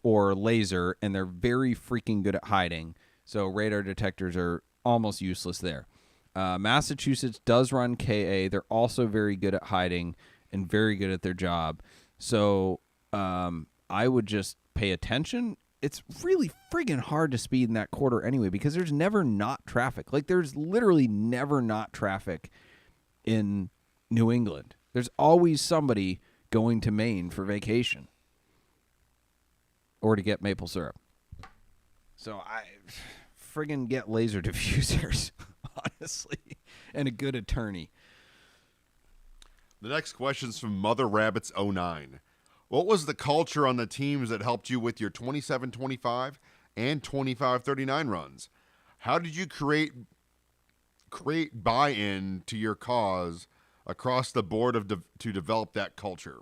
or laser, and they're very freaking good at hiding. So radar detectors are almost useless there. Massachusetts does run KA. They're also very good at hiding and very good at their job. So I would just pay attention. It's really friggin' hard to speed in that quarter anyway because there's never not traffic. Like, there's literally never not traffic in New England. There's always somebody going to Maine for vacation or to get maple syrup. So I friggin' get laser diffusers, honestly, and a good attorney. The next question's from Mother Rabbits 09. What was the culture on the teams that helped you with your 27-25 and 25-39 runs? How did you create buy-in to your cause across the board to develop that culture?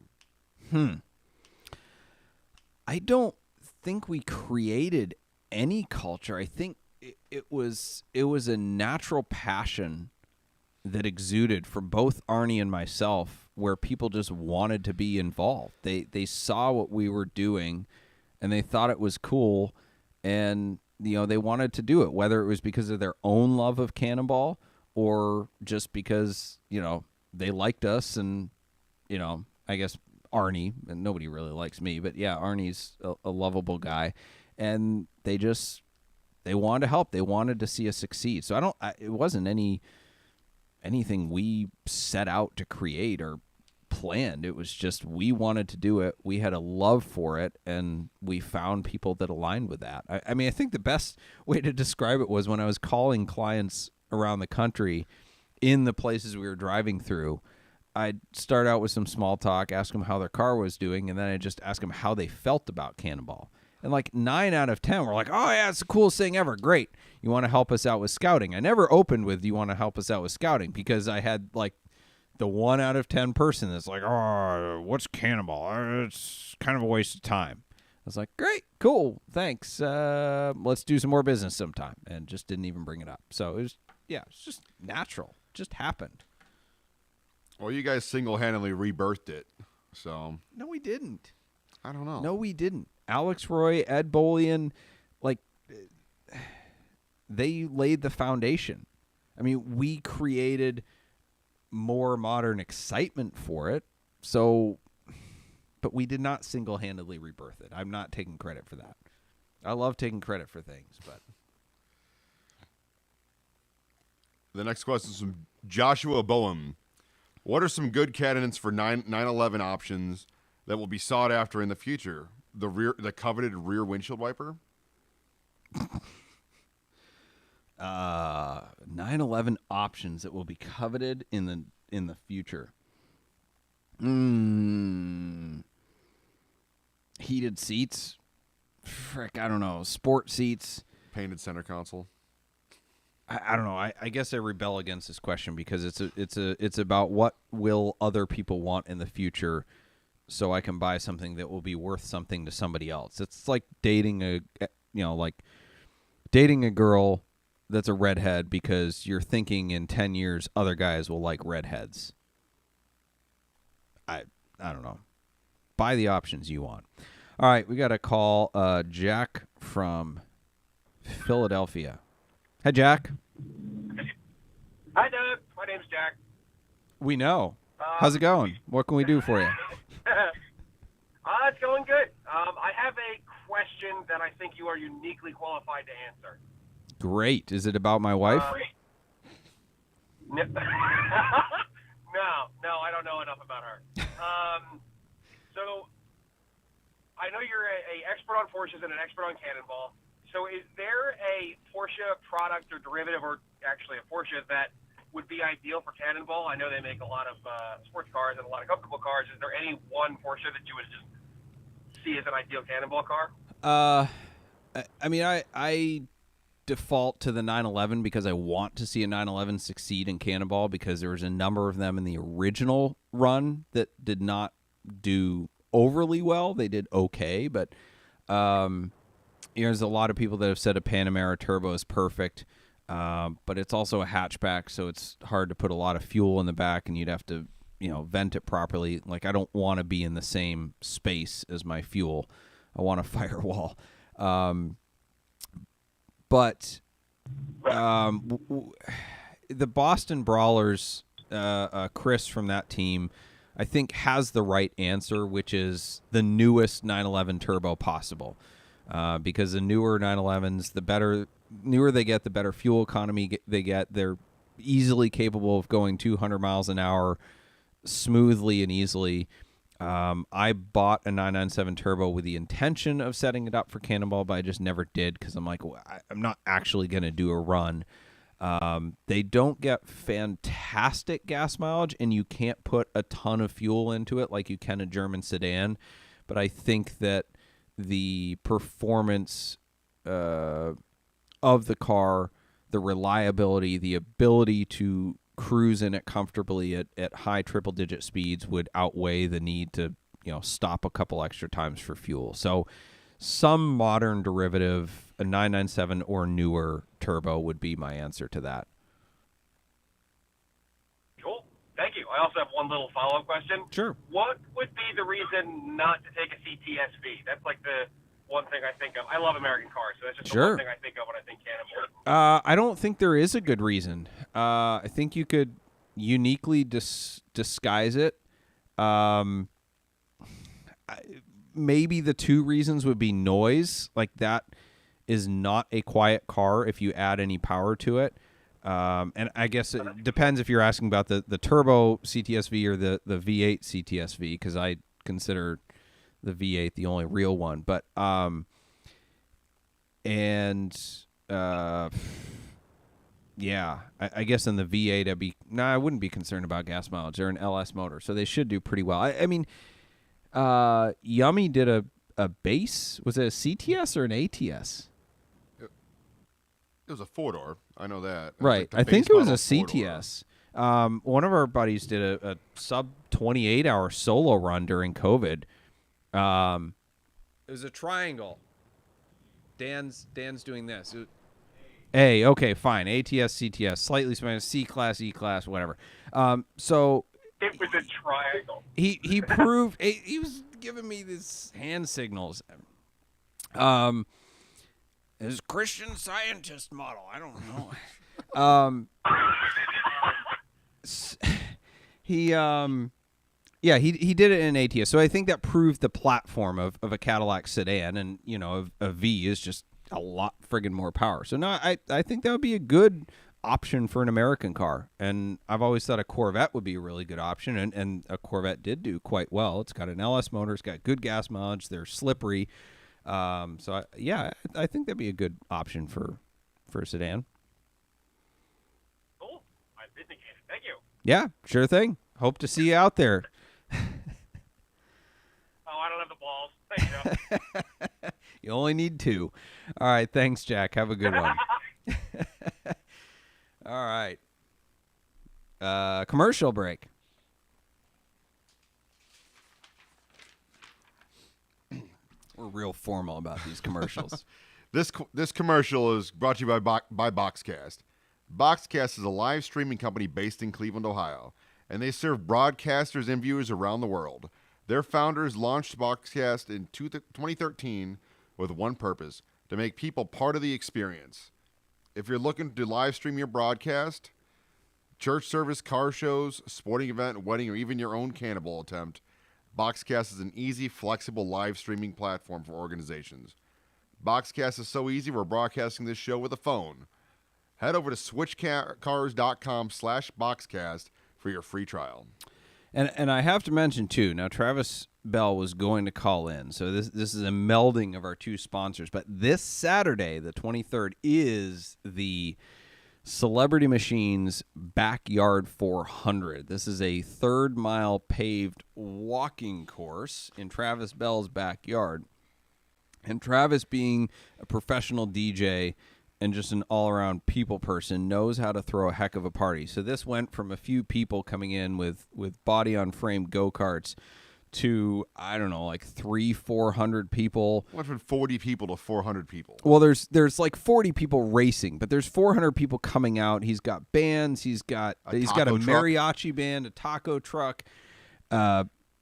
I don't think we created any culture. I think it was a natural passion that exuded from both Arnie and myself, where people just wanted to be involved. They saw what we were doing, and they thought it was cool, and they wanted to do it, whether it was because of their own love of Cannonball or just because they liked us, and I guess Arnie, and nobody really likes me, but yeah, Arnie's a lovable guy, and they wanted to help. They wanted to see us succeed. So it wasn't anything we set out to create or planned. It was just we wanted to do it. We had a love for it, and we found people that aligned with that. I mean, I think the best way to describe it was when I was calling clients around the country in the places we were driving through. I'd start out with some small talk, ask them how their car was doing, and then I'd just ask them how they felt about Cannonball. And like 9 out of 10 were like, oh, yeah, it's the coolest thing ever. Great. You want to help us out with scouting? I never opened with, you want to help us out with scouting? Because I had like the 1 out of 10 person that's like, oh, what's Cannonball? It's kind of a waste of time. I was like, great, cool, thanks. Let's do some more business sometime. And just didn't even bring it up. So it was, it's just natural. Just happened. Well, you guys single-handedly rebirthed it. So No, we didn't. I don't know. No, we didn't. Alex Roy, Ed Bolian, like, they laid the foundation. I mean, we created more modern excitement for it. So, but we did not single-handedly rebirth it. I'm not taking credit for that. I love taking credit for things, but. The next question is from Joshua Boehm. What are some good candidates for 911 options that will be sought after in the future? The coveted rear windshield wiper? 911 options that will be coveted in the future. Heated seats. Frick, I don't know. Sport seats. Painted center console. I don't know. I guess I rebel against this question because it's about what will other people want in the future, so I can buy something that will be worth something to somebody else. It's like dating a girl that's a redhead because you're thinking in 10 years other guys will like redheads. I don't know. Buy the options you want. All right, we got to call Jack from Philadelphia. Hi, Jack. Hi, Doug. My name's Jack. We know. How's it going? What can we do for you? It's going good. I have a question that I think you are uniquely qualified to answer. Great. Is it about my wife? No, I don't know enough about her. So I know you're an expert on Porsches and an expert on Cannonball. So is there a Porsche product or derivative, or actually a Porsche, that would be ideal for Cannonball? I know they make a lot of sports cars and a lot of comfortable cars. Is there any one Porsche that you would just see as an ideal Cannonball car? I mean, I default to the 911 because I want to see a 911 succeed in Cannonball because there was a number of them in the original run that did not do overly well. They did okay, but there's a lot of people that have said a Panamera Turbo is perfect, but it's also a hatchback, so it's hard to put a lot of fuel in the back, and you'd have to, vent it properly. Like, I don't want to be in the same space as my fuel. I want a firewall. But the Boston Brawlers, Chris from that team, I think has the right answer, which is the newest 911 Turbo possible. Because the newer 911s, the newer they get, the better fuel economy they get. They're easily capable of going 200 miles an hour smoothly and easily. I bought a 997 Turbo with the intention of setting it up for Cannonball, but I just never did because I'm like, I'm not actually going to do a run. They don't get fantastic gas mileage, and you can't put a ton of fuel into it like you can a German sedan. But I think that the performance of the car, the reliability, the ability to cruise in it comfortably at high triple-digit speeds would outweigh the need to stop a couple extra times for fuel. So some modern derivative, a 997 or newer turbo, would be my answer to that. Cool. Thank you. I also have one little follow-up question. Sure. What would be the reason not to take a CTSV? That's like the one thing I think of. I love American cars, so that's just the one thing I think of when I think Cannonball. I don't think there is a good reason. I think you could uniquely disguise it. Maybe the two reasons would be noise. Like, that is not a quiet car if you add any power to it. And I guess it depends if you're asking about the turbo CTSV or the V8 CTSV, because I consider the V8 the only real one. But I guess in the V8 I wouldn't be concerned about gas mileage. They're an LS motor, so they should do pretty well. I mean, Yummy did a base. Was it a CTS or an ATS? It was a 4-door. I know that. Right. I think it was a CTS. One of our buddies did a sub 28-hour solo run during COVID. It was a triangle. Dan's doing this. A, okay, fine. ATS, CTS, slightly smaller, C-class, E-class, whatever. So It was a triangle. he proved he was giving me these hand signals. His Christian Scientist model. I don't know. He did it in an ATS. So I think that proved the platform of a Cadillac sedan, and a V is just a lot friggin' more power. So no, I think that would be a good option for an American car. And I've always thought a Corvette would be a really good option, and a Corvette did do quite well. It's got an LS motor, it's got good gas mileage, they're slippery. I think that'd be a good option for a sedan. Cool. I'm vindicated. Thank you. Yeah, sure thing. Hope to see you out there. Oh, I don't have the balls. Thank you. You only need 2. All right, thanks, Jack. Have a good one. All right. Commercial break. We're real formal about these commercials. This commercial is brought to you by Boxcast. Boxcast is a live streaming company based in Cleveland, Ohio, and they serve broadcasters and viewers around the world. Their founders launched Boxcast in 2013 with one purpose: to make people part of the experience. If you're looking to live stream your broadcast, church service, car shows, sporting event, wedding, or even your own Cannonball attempt, Boxcast is an easy, flexible live streaming platform for organizations. Boxcast is so easy, we're broadcasting this show with a phone. Head over to switchcars.com/Boxcast for your free trial. And I have to mention, too, now Travis Bell was going to call in, so this is a melding of our 2 sponsors. But this Saturday, the 23rd, is the Celebrity Machines Backyard 400. This is a 3rd-mile paved walking course in Travis Bell's backyard. And Travis, being a professional DJ and just an all-around people person, knows how to throw a heck of a party. So this went from a few people coming in with body-on-frame go-karts to, I don't know, like 300-400 people. Went from 40 people to 400 people. Well, there's like 40 people racing, but there's 400 people coming out. He's got bands. He's got a mariachi band, a taco truck.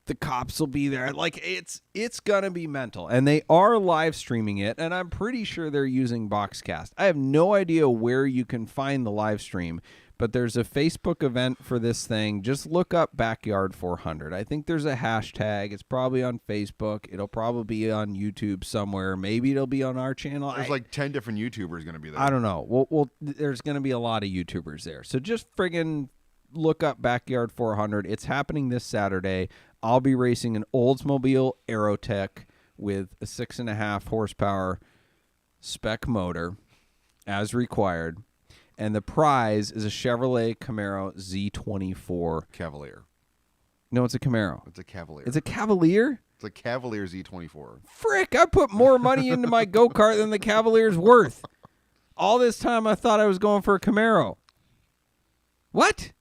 The cops will be there. Like, it's gonna be mental, and they are live streaming it, and I'm pretty sure they're using Boxcast. I have no idea where you can find the live stream, but there's a Facebook event for this thing. Just look up Backyard 400. I think there's a hashtag. It's probably on Facebook. It'll probably be on YouTube somewhere. Maybe it'll be on our channel. There's like 10 different YouTubers going to be there. I don't know. Well, there's going to be a lot of YouTubers there. So just friggin' look up Backyard 400. It's happening this Saturday. I'll be racing an Oldsmobile Aerotech with a 6.5 horsepower spec motor as required. And the prize is a Chevrolet Camaro Z24. Cavalier. No, it's a Camaro. It's a Cavalier. It's a Cavalier? It's a Cavalier Z24. Frick, I put more money into my go-kart than the Cavalier's worth. All this time I thought I was going for a Camaro. What?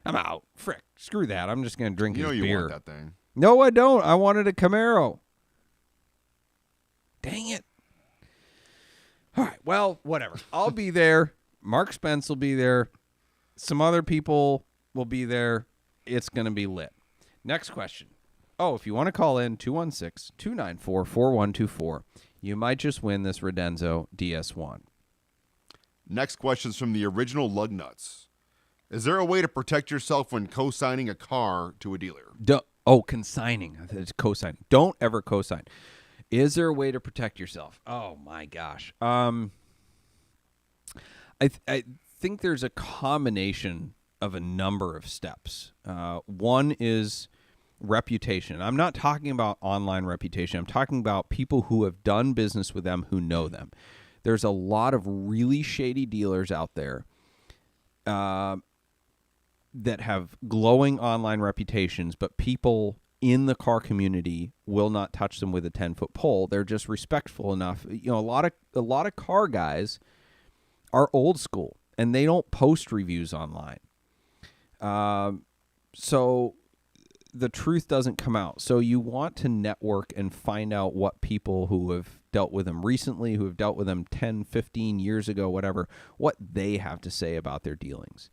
I'm out. Frick, screw that. I'm just going to drink his beer. You want that thing. No, I don't. I wanted a Camaro. Dang it. All right, well, whatever. I'll be there. Mark Spence will be there. Some other people will be there. It's going to be lit. Next question. Oh, if you want to call in, 216-294-4124. You might just win this Redenzo DS1. Next question's from the original Lugnuts. Is there a way to protect yourself when co-signing a car to a dealer? Consigning. It's co-signing. Don't ever co-sign. Is there a way to protect yourself? Oh, my gosh. I think there's a combination of a number of steps. One is reputation. I'm not talking about online reputation. I'm talking about people who have done business with them, who know them. There's a lot of really shady dealers out there that have glowing online reputations, but people in the car community will not touch them with a 10-foot pole. They're just respectful enough. You know, a lot of car guys are old school and they don't post reviews online. So the truth doesn't come out. So you want to network and find out what people who have dealt with them recently, who have dealt with them 10, 15 years ago, whatever, what they have to say about their dealings.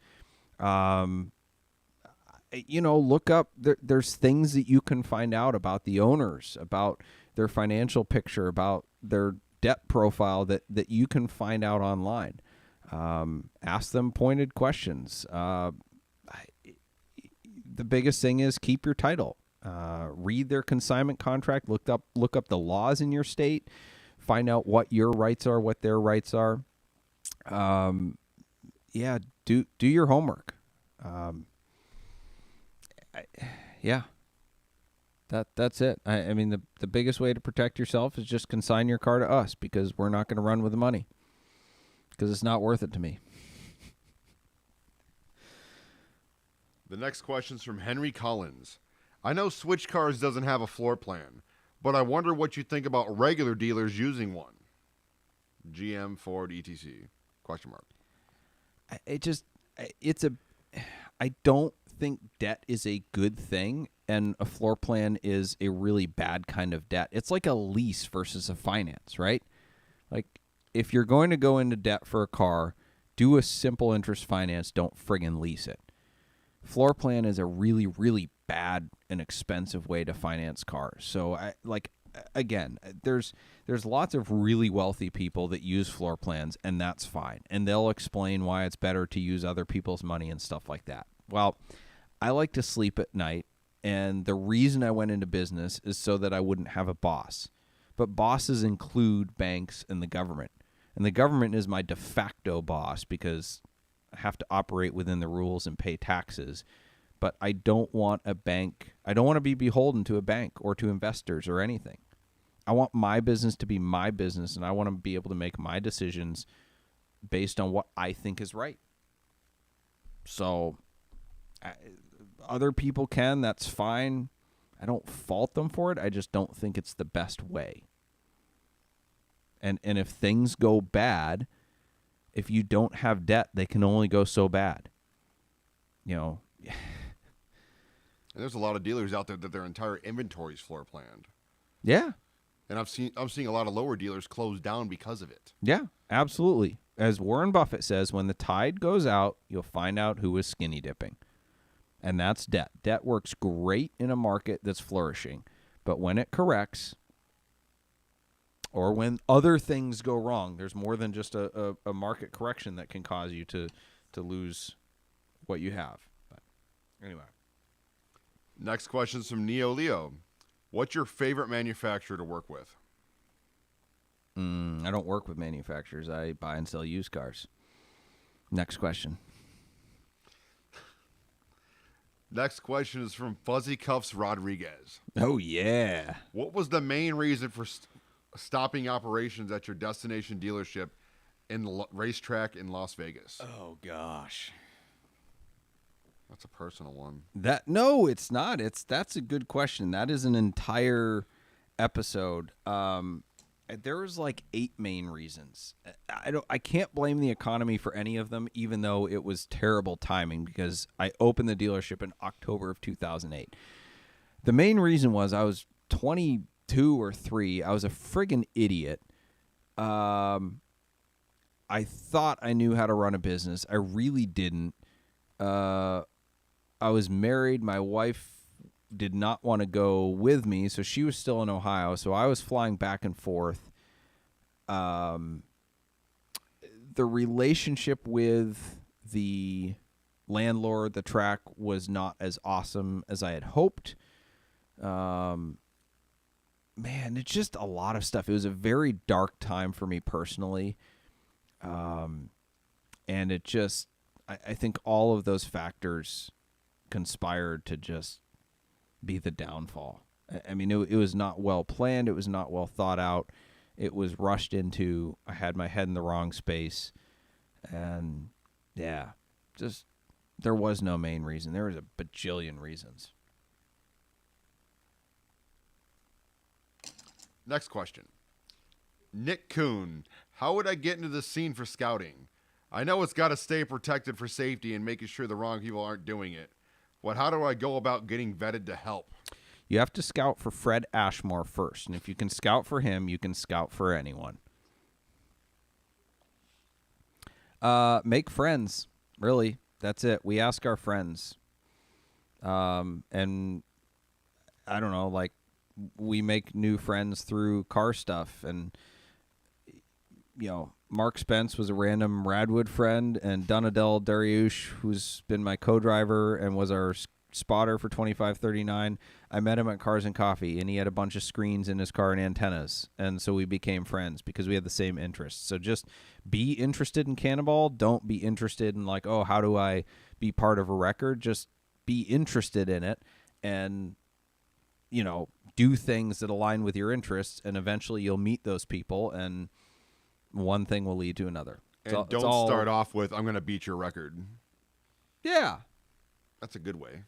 You know, look up, there's things that you can find out about the owners, about their financial picture, about their debt profile that you can find out online. Ask them pointed questions. The biggest thing is keep your title. Read their consignment contract. Look up the laws in your state. Find out what your rights are, what their rights are. Yeah, do your homework. That's it. I mean, the biggest way to protect yourself is just consign your car to us, because we're not going to run with the money, because it's not worth it to me. The next question's from Henry Collins. I know Switchcars doesn't have a floor plan, but I wonder what you think about regular dealers using one. GM, Ford, etc. Question mark. I don't think debt is a good thing, and a floor plan is a really bad kind of debt. It's like a lease versus a finance, right? Like, if you're going to go into debt for a car, do a simple interest finance. Don't friggin' lease it. Floor plan is a really, really bad and expensive way to finance cars. So, again, there's lots of really wealthy people that use floor plans, and that's fine. And they'll explain why it's better to use other people's money and stuff like that. Well, I like to sleep at night, and the reason I went into business is so that I wouldn't have a boss. But bosses include banks and the government. And the government is my de facto boss, because I have to operate within the rules and pay taxes. But I don't want a bank. I don't want to be beholden to a bank or to investors or anything. I want my business to be my business, and I want to be able to make my decisions based on what I think is right. So other people can, that's fine. I don't fault them for it. I just don't think it's the best way. And if things go bad, if you don't have debt, they can only go so bad. You know. And there's a lot of dealers out there that their entire inventory is floor planned. Yeah. And I'm seeing a lot of lower dealers close down because of it. Yeah, absolutely. As Warren Buffett says, when the tide goes out, you'll find out who is skinny dipping. And that's debt. Debt works great in a market that's flourishing. But when it corrects, or when other things go wrong, there's more than just a market correction that can cause you to lose what you have. But anyway. Next question's from Neo Leo. What's your favorite manufacturer to work with? I don't work with manufacturers. I buy and sell used cars. Next question. Next question is from Fuzzy Cuffs Rodriguez. Oh, yeah. What was the main reason for stopping operations at your destination dealership in the racetrack in Las Vegas? Oh, gosh. That's a personal one. No, it's not. That's a good question. That is an entire episode. There was like 8 main reasons. I can't blame the economy for any of them, even though it was terrible timing, because I opened the dealership in October of 2008. The main reason was I was 22 or 3. I was a friggin' idiot. I thought I knew how to run a business. I really didn't. I was married. My wife did not want to go with me, so she was still in Ohio, so I was flying back and forth. The relationship with the landlord, the track, was not as awesome as I had hoped. Man, it's just a lot of stuff. It was a very dark time for me personally. And it just, I think all of those factors conspired to just be the downfall. I mean, it was not well planned. It was not well thought out. It was rushed into. I had my head in the wrong space. And yeah, just there was no main reason. There was a bajillion reasons. Next question. Nick Kuhn, how would I get into the scene for scouting? I know it's got to stay protected for safety and making sure the wrong people aren't doing it. But how do I go about getting vetted to help? You have to scout for Fred Ashmore first. And if you can scout for him, you can scout for anyone. Make friends. Really. That's it. We ask our friends. And I don't know, like, we make new friends through car stuff. And, you know, Mark Spence was a random Radwood friend, and Donadel Dariush, who's been my co-driver and was our spotter for 2539. I met him at Cars and Coffee, and he had a bunch of screens in his car and antennas, and so we became friends because we had the same interests. So just be interested in Cannonball. Don't be interested in, like, oh, how do I be part of a record? Just be interested in it and, you know, do things that align with your interests, and eventually you'll meet those people, and one thing will lead to another. And don't start off with, I'm going to beat your record. Yeah. That's a good way.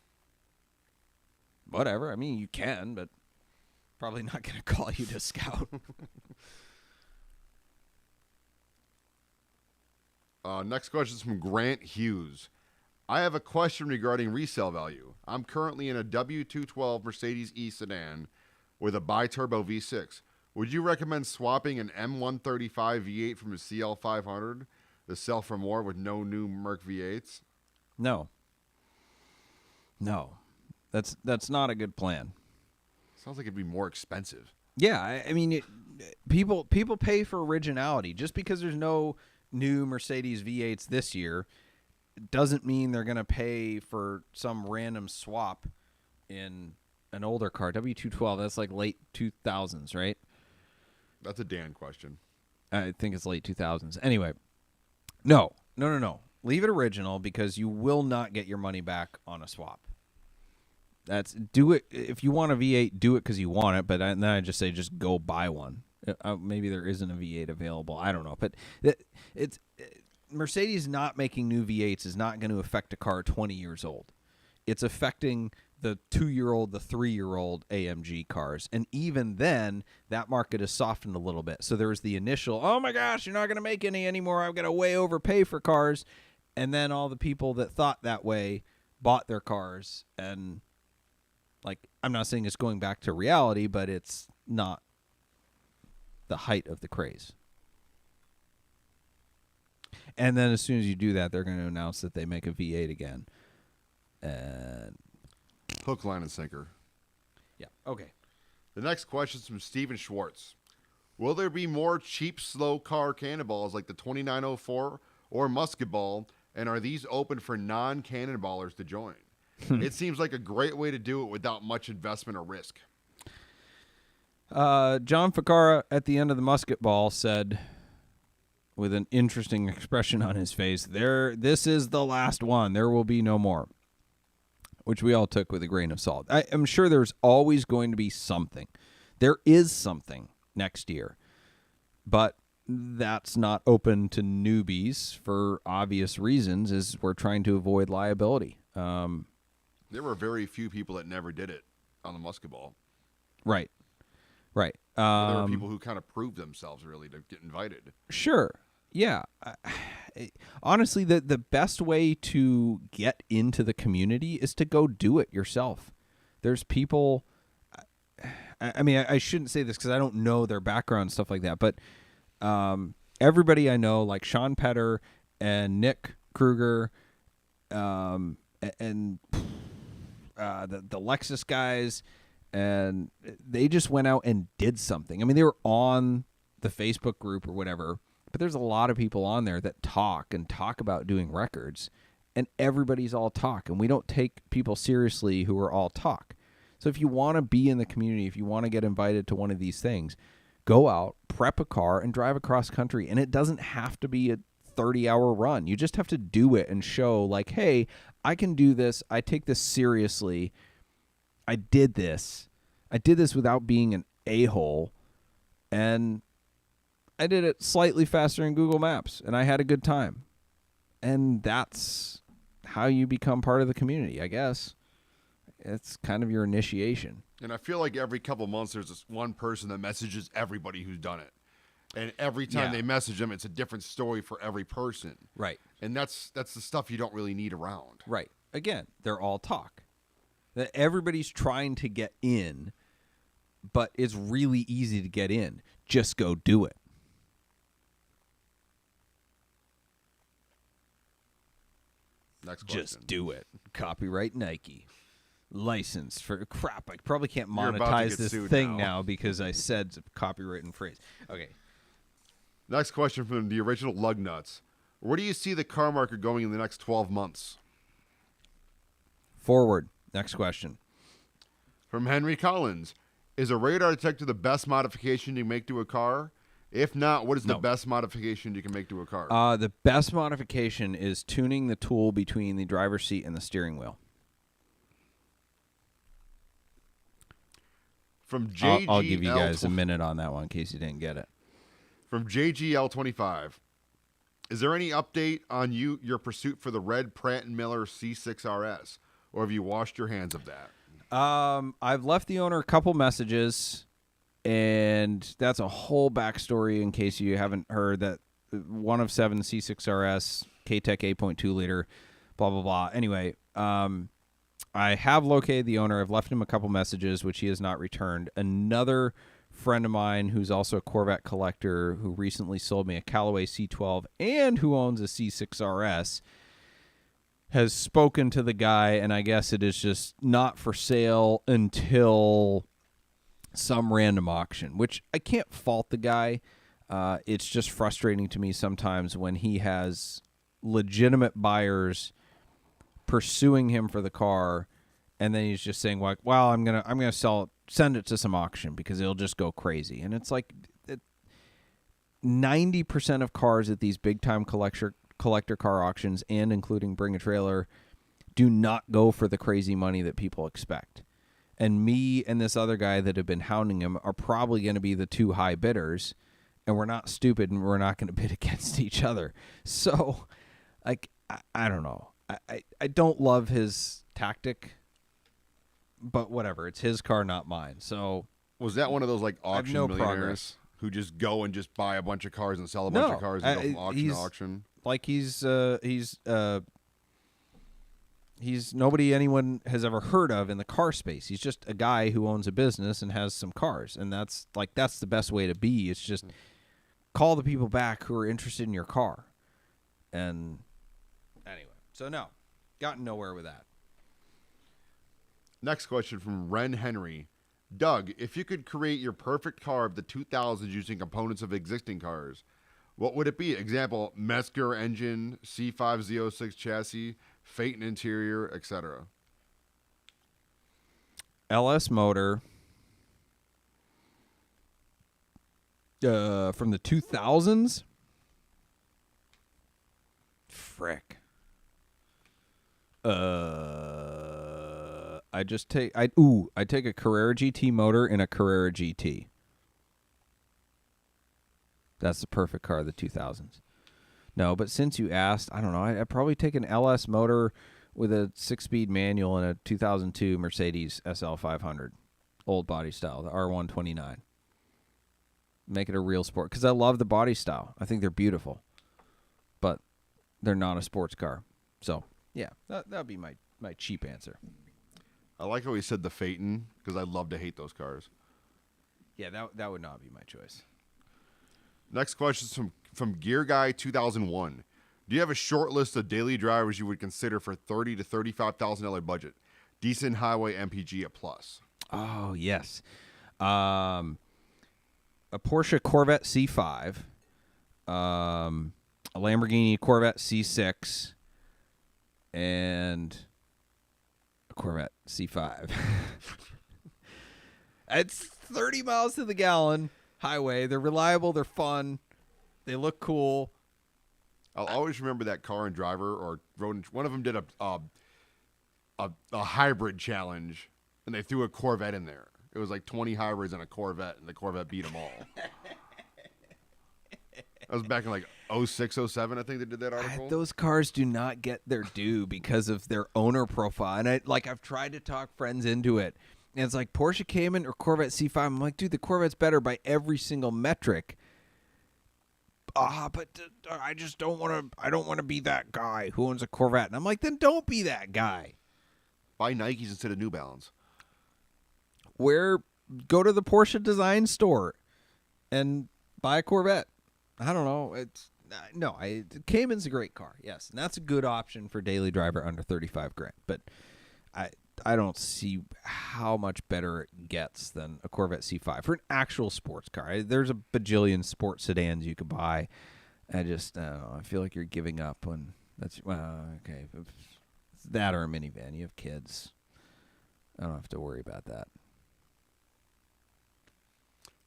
Whatever. I mean, you can, but probably not going to call you to scout. Next question is from Grant Hughes. I have a question regarding resale value. I'm currently in a W212 Mercedes E sedan with a bi-turbo V6. Would you recommend swapping an M135 V8 from a CL500 to sell for more with no new Merc V8s? No. That's not a good plan. Sounds like it'd be more expensive. Yeah, I mean, people pay for originality. Just because there's no new Mercedes V8s this year doesn't mean they're going to pay for some random swap in an older car. W212, that's like late 2000s, right? That's a Dan question. I think it's late 2000s. Anyway, no. Leave it original, because you will not get your money back on a swap. Do it if you want a V8. Do it because you want it. But then I just say just go buy one. Maybe there isn't a V8 available. I don't know. But Mercedes not making new V8s is not going to affect a car 20 years old. It's affecting the 2-year-old, the 3-year-old AMG cars. And even then, that market has softened a little bit. So there was the initial, oh my gosh, you're not going to make any anymore. I've got to way overpay for cars. And then all the people that thought that way bought their cars. And, like, I'm not saying it's going back to reality, but it's not the height of the craze. And then as soon as you do that, they're going to announce that they make a V8 again. And Hook, line, and sinker. yeah, okay. The next question is from Steven Schwartz. Will there be more cheap, slow car Cannonballs like the 2904 or Musket Ball, and are these open for non-Cannonballers to join? It seems like a great way to do it without much investment or risk. John Ficara at the end of the Musket Ball said, with an interesting expression on his face, this is the last one. There will be no more. Which we all took with a grain of salt. I'm sure there's always going to be something. There is something next year. But that's not open to newbies for obvious reasons, as we're trying to avoid liability. There were very few people that never did it on the Musket Ball. Right. There were people who kind of proved themselves, really, to get invited. Sure. Yeah. Honestly, the best way to get into the community is to go do it yourself. There's people, I mean, I shouldn't say this because I don't know their background and stuff like that, but everybody I know, like Sean Petter and Nick Kruger, and the Lexus guys, and they just went out and did something. I mean, they were on the Facebook group or whatever, but there's a lot of people on there that talk about doing records, and everybody's all talk, and we don't take people seriously who are all talk. So if you want to be in the community, if you want to get invited to one of these things, go out, prep a car, and drive across country. And it doesn't have to be a 30-hour run. You just have to do it and show, like, hey, I can do this. I take this seriously. I did this without being an a-hole, and I did it slightly faster in Google Maps, and I had a good time. And that's how you become part of the community, I guess. It's kind of your initiation. And I feel like every couple months there's this one person that messages everybody who's done it. And every time they message them, it's a different story for every person. Right. And that's the stuff you don't really need around. Right. Again, they're all talk. That everybody's trying to get in, but it's really easy to get in. Just go do it. Next question. Just do it. Copyright Nike. License for crap. I probably can't You're about to monetize get this sued thing now. now because I said copywritten phrase. Okay. Next question from the original Lug Nuts. Where do you see the car market going in the next 12 months? Forward. Next question. From Henry Collins. Is a radar detector the best modification you can make to a car? If not, what is the best modification you can make to a car? The best modification is tuning the tool between the driver's seat and the steering wheel. From JGL, I'll give you guys a minute on that one in case you didn't get it. From JGL25. Is there any update on your pursuit for the red Pratt & Miller C6 RS? Or have you washed your hands of that? I've left the owner a couple messages, and that's a whole backstory in case you haven't heard that one of 7 C6 RS, K-Tech 8.2 liter, blah, blah, blah. Anyway, I have located the owner. I've left him a couple messages, which he has not returned. Another friend of mine who's also a Corvette collector who recently sold me a Callaway C12 and who owns a C6 RS has spoken to the guy, and I guess it is just not for sale until some random auction, which I can't fault the guy. It's just frustrating to me sometimes when he has legitimate buyers pursuing him for the car, and then he's just saying like, "Well, I'm gonna sell it, send it to some auction because it'll just go crazy." And it's like 90% of cars at these big time collector car auctions, and including Bring a Trailer, do not go for the crazy money that people expect. And me and this other guy that have been hounding him are probably going to be the two high bidders, and we're not stupid, and we're not going to bid against each other. So, like, I don't know. I don't love his tactic, but whatever. It's his car, not mine. So Was that one of those like auction no millionaires progress. who just go and just buy a bunch of cars and sell a bunch of cars and go from auction to auction? Like he's nobody anyone has ever heard of in the car space. He's just a guy who owns a business and has some cars, and that's the best way to be. It's just call the people back who are interested in your car. And anyway, so no, gotten nowhere with that. Next question from Ren Henry. Doug, if you could create your perfect car of the 2000s using components of existing cars, what would it be? Example, Metzger engine, C5 Z06 chassis, Phaeton interior, etc. LS motor from the 2000s? Frick. I take a Carrera GT motor and a Carrera GT. That's the perfect car of the 2000s. No, but since you asked, I don't know. I'd probably take an LS motor with a 6-speed manual and a 2002 Mercedes SL 500, old body style, the R129. Make it a real sport because I love the body style. I think they're beautiful, but they're not a sports car. So yeah, that would be my cheap answer. I like how he said the Phaeton because I love to hate those cars. Yeah, that would not be my choice. Next question is from Gear Guy 2001. Do you have a short list of daily drivers you would consider for $30,000 to $35,000 budget? Decent highway MPG a plus. Oh yes, a Porsche Corvette C5, a Lamborghini Corvette C6, and a Corvette C5. It's 30 miles to the gallon highway. They're reliable. They're fun. They look cool. I'll always remember that car and driver, or one of them did a hybrid challenge, and they threw a Corvette in there. It was like 20 hybrids and a Corvette, and the Corvette beat them all. That was back in like 06, 07, I think they did that article. Those cars do not get their due because of their owner profile. And I've tried to talk friends into it. And it's like Porsche Cayman or Corvette C5. I'm like, dude, the Corvette's better by every single metric. But I just don't want to. I don't want to be that guy who owns a Corvette. And I'm like, then don't be that guy. Buy Nikes instead of New Balance. Go to the Porsche design store and buy a Corvette. I don't know. Cayman's a great car, yes, and that's a good option for daily driver under $35,000. But I don't see how much better it gets than a Corvette C5 for an actual sports car. There's a bajillion sports sedans you could buy. I don't know. I feel like you're giving up when that's okay. It's that or a minivan. You have kids. I don't have to worry about that.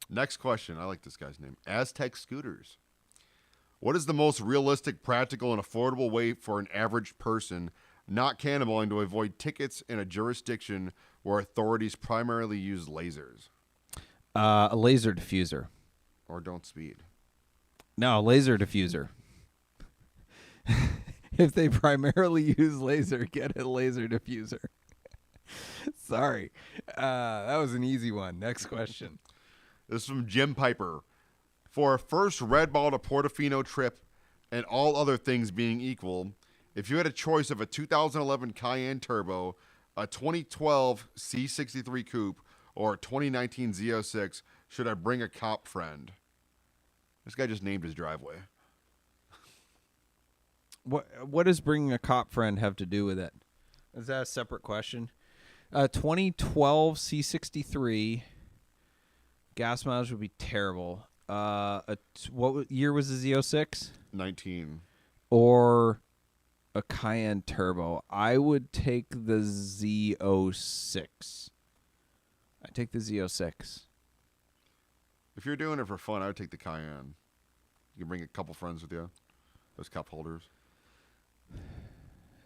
Next question. I like this guy's name. Aztec Scooters. What is the most realistic, practical, and affordable way for an average person not cannonballing to avoid tickets in a jurisdiction where authorities primarily use lasers? A laser diffuser. Or don't speed. No, a laser diffuser. If they primarily use laser, get a laser diffuser. Sorry. That was an easy one. Next question. This is from Jim Piper. For a first red ball to Portofino trip and all other things being equal, if you had a choice of a 2011 Cayenne Turbo, a 2012 C63 Coupe, or a 2019 Z06, should I bring a cop friend? This guy just named his driveway. What does bringing a cop friend have to do with it? Is that a separate question? 2012 C63, gas mileage would be terrible. What year was the Z06? 19. Or a Cayenne Turbo. I would take the Z06. I'd take the Z06. If you're doing it for fun, I would take the Cayenne. You can bring a couple friends with you. Those cup holders.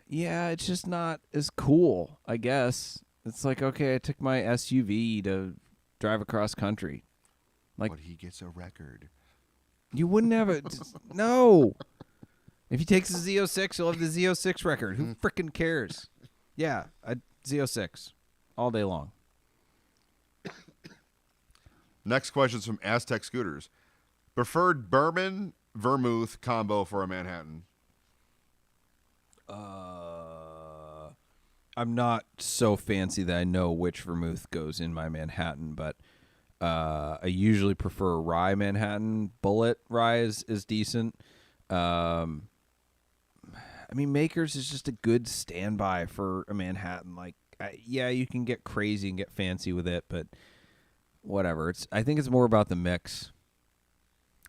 Yeah, it's just not as cool, I guess. It's like, okay, I took my SUV to drive across country. Like, but he gets a record. You wouldn't have it. No. If he takes the Z06, he'll have the Z06 record. Who freaking cares? Yeah, a Z06 all day long. Next question is from Aztec Scooters. Preferred bourbon vermouth combo for a Manhattan. I'm not so fancy that I know which vermouth goes in my Manhattan, but I usually prefer a rye Manhattan. Bullet rye is decent. I mean, Maker's is just a good standby for a Manhattan. Like, yeah, you can get crazy and get fancy with it, but whatever. I think it's more about the mix.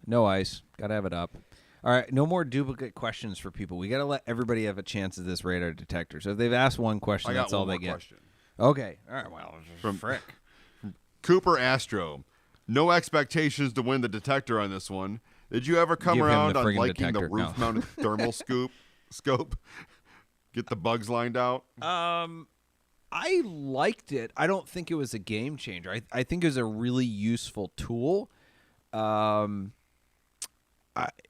No ice. Got to have it up. All right, no more duplicate questions for people. We got to let everybody have a chance at this radar detector. So if they've asked one question, that's all they get. Question. Okay. All right, well, From frick. Cooper Astro. No expectations to win the detector on this one. Did you ever come Give him around the on friggin' liking the detector. No. roof-mounted thermal scope? Get the bugs lined out? I liked it. I don't think it was a game changer. I think it was a really useful tool.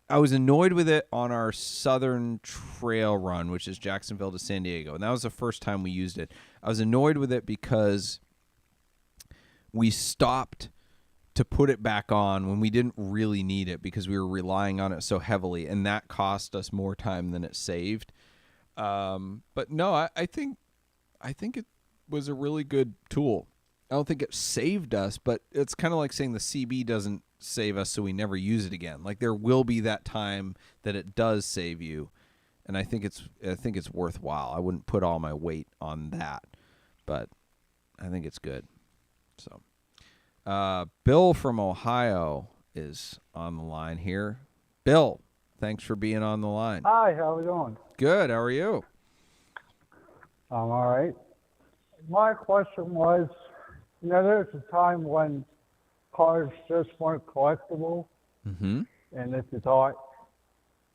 I was annoyed with it on our southern trail run, which is Jacksonville to San Diego, and that was the first time we used it. I was annoyed with it because we stopped to put it back on when we didn't really need it because we were relying on it so heavily, and that cost us more time than it saved. But no, I think it was a really good tool. I don't think it saved us, but it's kind of like saying the CB doesn't save us, so we never use it again. Like, there will be that time that it does save you, and I think it's worthwhile. I wouldn't put all my weight on that, but I think it's good. So, Bill from Ohio is on the line here. Bill, thanks for being on the line. Hi, how are we doing? Good. How are you? I'm all right. My question was, there's a time when cars just weren't collectible, Mm-hmm. and if you thought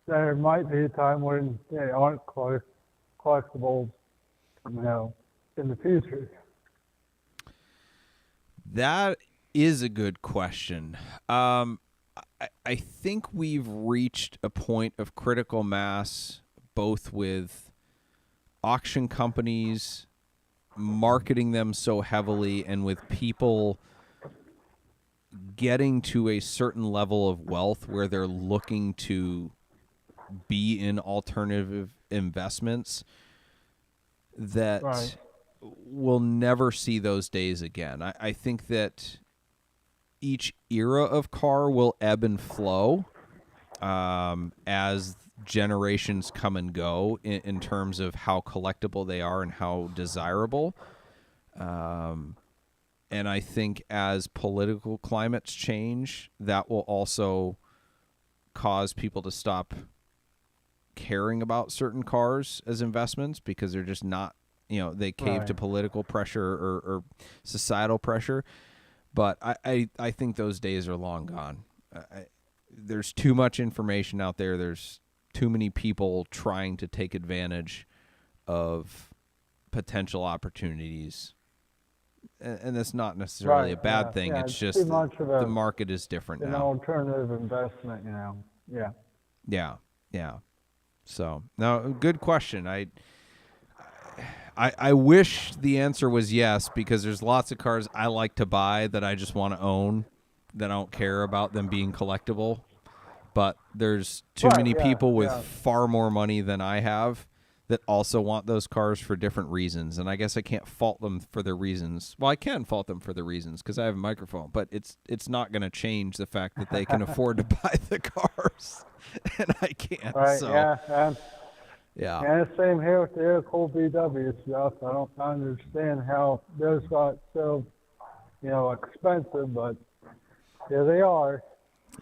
there might be a time when they aren't collectible, in the future. That is a good question. I think we've reached a point of critical mass, both with auction companies marketing them so heavily and with people getting to a certain level of wealth where they're looking to be in alternative investments, that Right. we'll never see those days again. I think that each era of car will ebb and flow as generations come and go in terms of how collectible they are and how desirable. And I think as political climates change, that will also cause people to stop caring about certain cars as investments because they're just not, they cave to Right. political pressure or societal pressure. But I think those days are long gone. There's too much information out there. There's too many people trying to take advantage of potential opportunities. And that's not necessarily a Right, bad yeah, thing. yeah, It's it's just too much of the a- market is different An now. alternative investment, Yeah. Yeah. So, now, good question. I wish the answer was yes, because there's lots of cars I like to buy that I just want to own, that I don't care about them being collectible. But there's too Right, many yeah, people with yeah. far more money than I have that also want those cars for different reasons. And I guess I can't fault them for their reasons. Well, I can fault them for their reasons because I have a microphone, but it's not going to change the fact that they can afford to buy the cars, and I can't. Right, So, yeah. yeah. And the same here with the air cooled VW stuff. I don't understand how those got so, expensive, but here they are.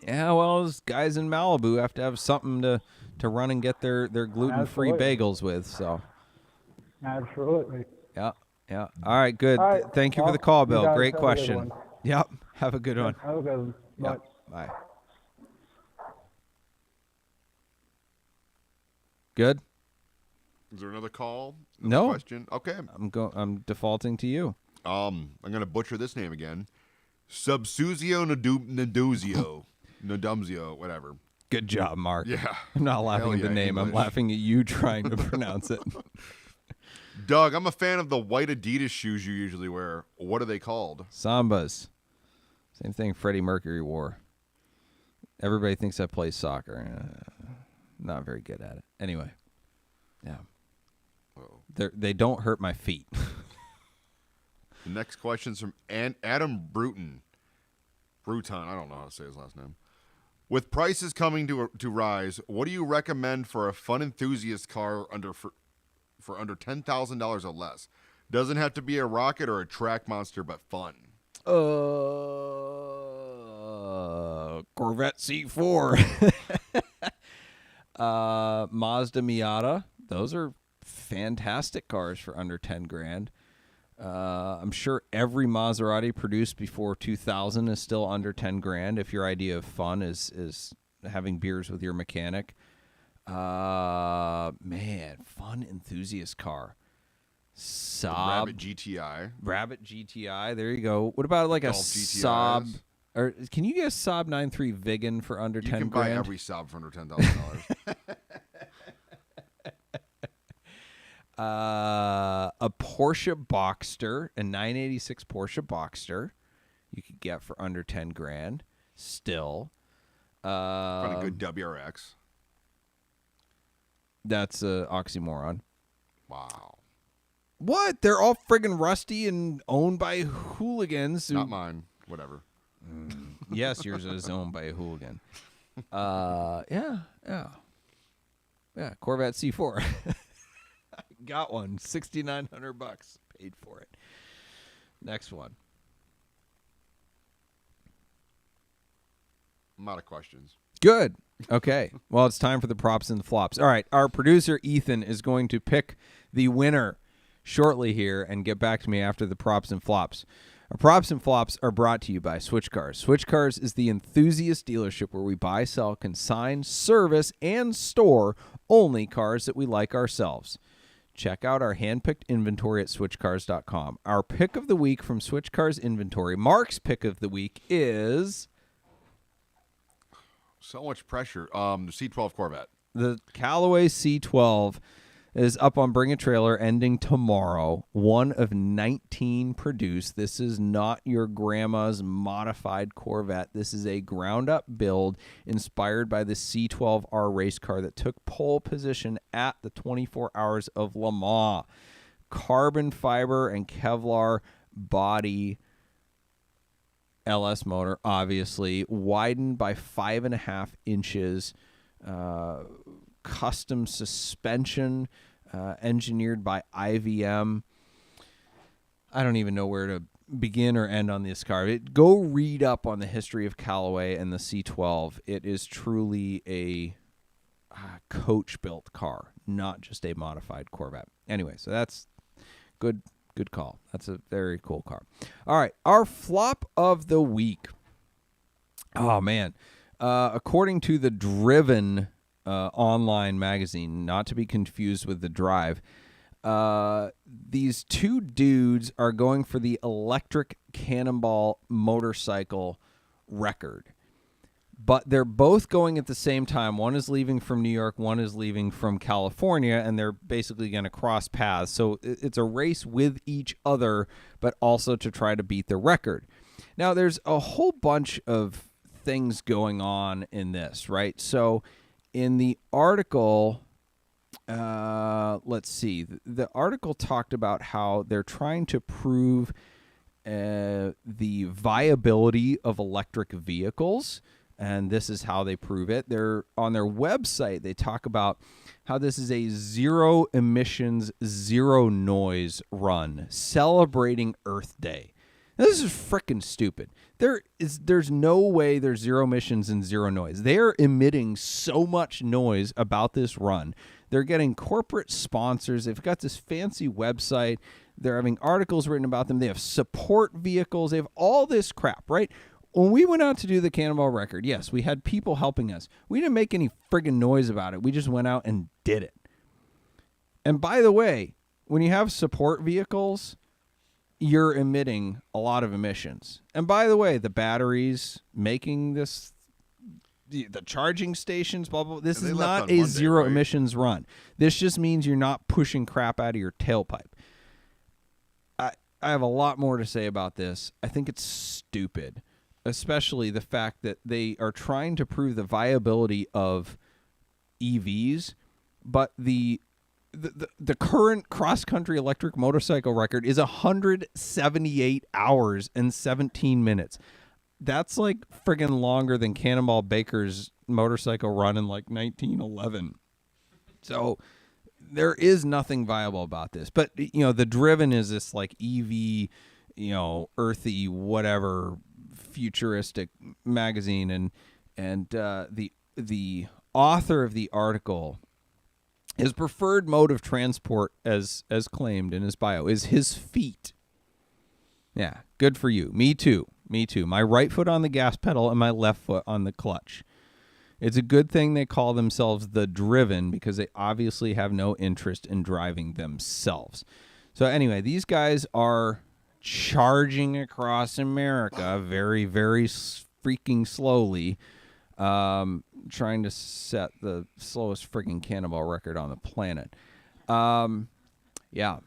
Yeah, well, those guys in Malibu have to have something to run and get their gluten-free Absolutely. bagels with. So, Absolutely. yeah. All right, good. All right, Thank you for well, the call, you Bill. guys Great have a good question. one. Yep. Have a good one. Have a good one. Bye. Yep. Bye. Good. Is there another call? No. Question? Okay. I'm defaulting to you. I'm going to butcher this name again. Subsuzio Nadumzio, whatever. Good job, Mark. Yeah. I'm not laughing Hell at the yeah, name. I'm English. laughing at you trying to pronounce it. Doug, I'm a fan of the white Adidas shoes you usually wear. What are they called? Sambas. Same thing Freddie Mercury wore. Everybody thinks I play soccer. Not very good at it. Anyway. Yeah. They don't hurt my feet. The next question's from Adam Bruton. I don't know how to say his last name. With prices coming to rise, what do you recommend for a fun enthusiast car for under $10,000 or less? Doesn't have to be a rocket or a track monster, but fun. Corvette C4. Mazda Miata. Those are fantastic cars for under 10 grand. I'm sure every Maserati produced before 2000 is still under 10 grand if your idea of fun is having beers with your mechanic. Man, fun enthusiast car. Saab. Rabbit GTI. GTI. There you go. What about like a Golf GTIs. Saab? Or can you get a Saab 9.3 Viggen for under 10 You can grand? buy every Saab for under $10,000. A Porsche Boxster, a 986 Porsche Boxster, you could get for under 10 grand. Still, Find a good WRX. That's a oxymoron. Wow. What? They're all friggin' rusty and owned by hooligans. Not mine. Whatever. Yes, yours is owned by a hooligan. Yeah. Corvette C4. Got one. $6,900. Paid for it. Next one. I'm out of questions. Good. Okay. Well, it's time for the props and the flops. All right. Our producer, Ethan, is going to pick the winner shortly here and get back to me after the props and flops. Our props and flops are brought to you by Switchcars. Switchcars is the enthusiast dealership where we buy, sell, consign, service, and store only cars that we like ourselves. Check out our hand-picked inventory at switchcars.com. Our pick of the week from Switchcars inventory, Mark's pick of the week is So much pressure. The C12 Corvette. the Callaway C12. is up on Bring a Trailer ending tomorrow. One of 19 produced. This is not your grandma's modified Corvette. This is a ground-up build inspired by the C12R race car that took pole position at the 24 Hours of Le Mans. Carbon fiber and Kevlar body, LS motor, obviously, widened by 5.5 inches. Custom suspension, engineered by IVM. I don't even know where to begin or end on this car. Go read up on the history of Callaway and the C12. It is truly a coach-built car, not just a modified Corvette. Anyway, so that's good call. That's a very cool car. All right, our flop of the week. Oh, man. According to the Driven online magazine, not to be confused with the Drive, these two dudes are going for the electric Cannonball motorcycle record. But they're both going at the same time. One is leaving from New York, one is leaving from California, and they're basically going to cross paths. So it's a race with each other, but also to try to beat the record. Now, there's a whole bunch of things going on in this, right? So in the article, let's see, the article talked about how they're trying to prove the viability of electric vehicles, and this is how they prove it. They're on their website, they talk about how this is a zero emissions, zero noise run celebrating Earth Day. This is freaking stupid. There's no way there's zero emissions and zero noise. They're emitting so much noise about this run. They're getting corporate sponsors. They've got this fancy website. They're having articles written about them. They have support vehicles. They have all this crap, right? When we went out to do the Cannonball record, yes, we had people helping us. We didn't make any friggin' noise about it. We just went out and did it. And by the way, when you have support vehicles, you're emitting a lot of emissions. And by the way, the batteries making this, the charging stations, blah, blah, blah, this is not a zero emissions run. This just means you're not pushing crap out of your tailpipe. I have a lot more to say about this. I think it's stupid, especially the fact that they are trying to prove the viability of EVs, but the current cross-country electric motorcycle record is 178 hours and 17 minutes. That's like friggin' longer than Cannonball Baker's motorcycle run in like 1911. So there is nothing viable about this. But, you know, the Driven is this like EV, you know, earthy, whatever, futuristic magazine. And the author of the article, his preferred mode of transport, as claimed in his bio, is his feet. Yeah, good for you. Me too. My right foot on the gas pedal and my left foot on the clutch. It's a good thing they call themselves the Driven, because they obviously have no interest in driving themselves. So anyway, these guys are charging across America very, very freaking slowly, trying to set the slowest freaking Cannonball record on the planet. Yeah.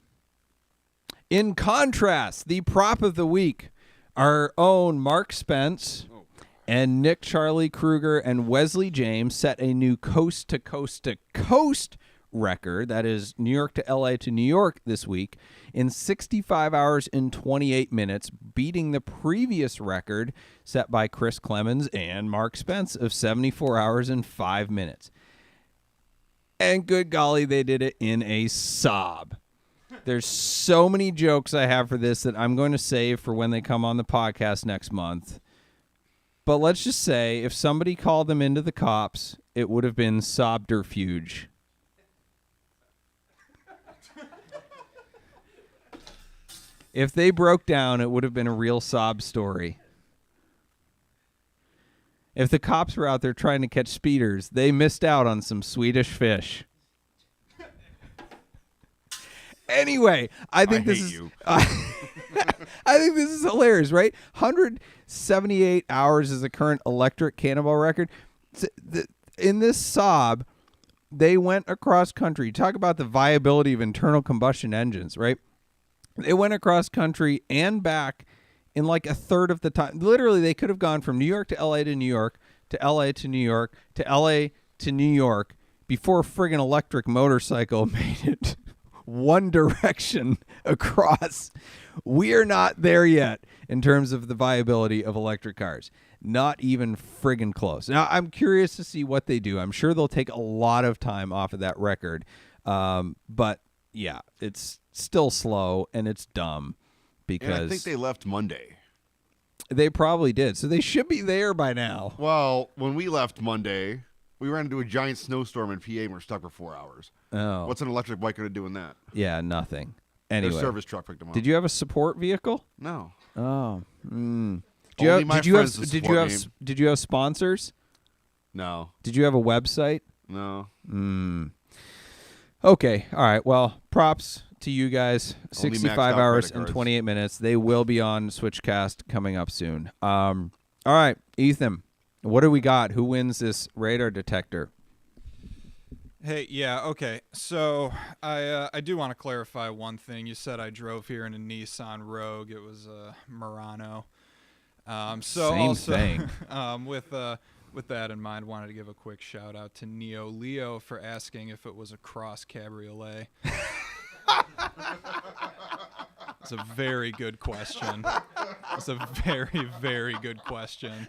In contrast, the prop of the week, our own Mark Spence and Nick Charlie Kruger and Wesley James set a new coast-to-coast-to-coast record, that is New York to LA to New York this week, in 65 hours and 28 minutes, beating the previous record set by Chris Clemens and Mark Spence of 74 hours and 5 minutes. And good golly, they did it in a sob. There's so many jokes I have for this that I'm going to save for when they come on the podcast next month. But let's just say, if somebody called them into the cops, it would have been sobterfuge. If they broke down, it would have been a real sob story. If the cops were out there trying to catch speeders, they missed out on some Swedish fish. Anyway, I think this is hilarious, right? 178 hours is the current electric Cannonball record. In this sob, they went across country. Talk about the viability of internal combustion engines, right? They went across country and back in like a third of the time. Literally, they could have gone from New York to L.A. to New York, to L.A. to New York, to L.A. to New York before a friggin' electric motorcycle made it one direction across. We're not there yet in terms of the viability of electric cars. Not even friggin' close. Now, I'm curious to see what they do. I'm sure they'll take a lot of time off of that record. But, yeah, it's still slow and it's dumb because... And I think they left Monday. They probably did. So they should be there by now. Well, when we left Monday, we ran into a giant snowstorm in PA and we're stuck for 4 hours. Oh. What's an electric bike going to do in that? Yeah, nothing. Their Anyway. service truck picked them up. Did you have a support vehicle? No. Oh. Mm. Did you have sponsors? No. Did you have a website? No. Okay. All right. Well, props to you guys. Only 65 maxed out hours credit and cards. 28 minutes. They will be on SwitchCast coming up soon. All right, Ethan, what do we got? Who wins this radar detector? Hey, yeah, okay. So I do want to clarify one thing. You said I drove here in a Nissan Rogue. It was a Murano. Same thing. With that in mind, wanted to give a quick shout out to Neo Leo for asking if it was a cross cabriolet. It's a very good question. It's a very, very good question.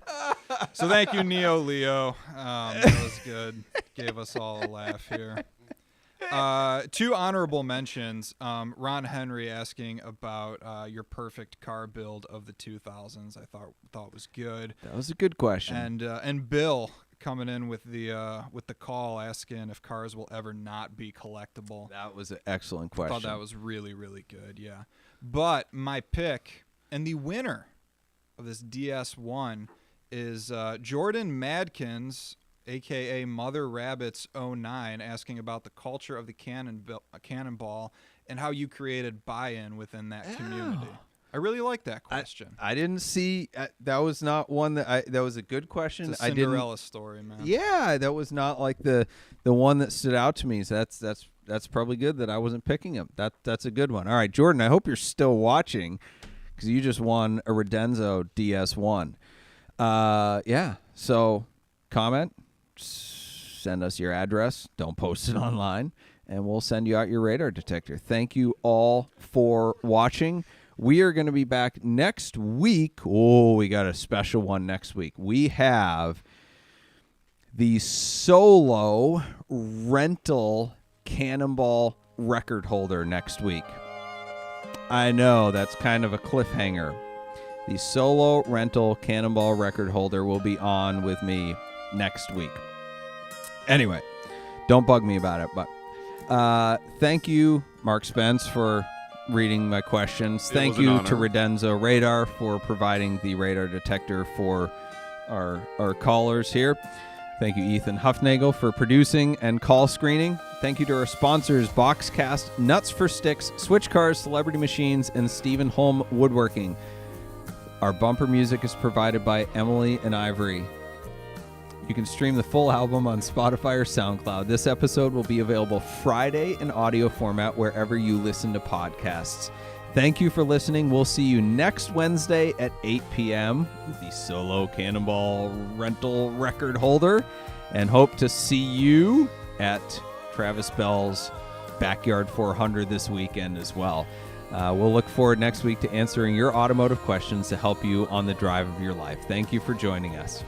So thank you, Neo Leo. That was good. Gave us all a laugh here. 2 honorable mentions. Ron Henry asking about your perfect car build of the 2000s. I thought was good. That was a good question. And Bill coming in with the call asking if cars will ever not be collectible. That was an excellent question. I thought that was really, really good, yeah. But my pick and the winner of this DS1 is Jordan Madkins, a.k.a. Mother Rabbits 09, asking about the culture of the Cannonball and how you created buy-in within that community. I really like that question. I didn't see that was not one that was a good question. It's a Cinderella story, man. Yeah, that was not like the one that stood out to me. So that's probably good that I wasn't picking him. That's a good one. All right, Jordan, I hope you're still watching because you just won a Redenzo DS1. Yeah. So comment, send us your address. Don't post it online, and we'll send you out your radar detector. Thank you all for watching. We are going to be back next week. Oh, we got a special one next week. We have the solo rental Cannonball record holder next week. I know, that's kind of a cliffhanger. The solo rental Cannonball record holder will be on with me next week. Anyway, don't bug me about it, but thank you, Mark Spence, for reading my questions. Thank you to Redenzo Radar for providing the radar detector for our callers here. Thank you, Ethan Huffnagel, for producing and call screening. Thank you to our sponsors, Boxcast, Nuts for Sticks, Switchcars, Celebrity Machines, and Stephen Holm Woodworking. Our bumper music is provided by Emily and Ivory. You can stream the full album on Spotify or SoundCloud. This episode will be available Friday in audio format wherever you listen to podcasts. Thank you for listening. We'll see you next Wednesday at 8 p.m. with the solo Cannonball rental record holder, and hope to see you at Travis Bell's Backyard 400 this weekend as well. We'll look forward next week to answering your automotive questions to help you on the drive of your life. Thank you for joining us.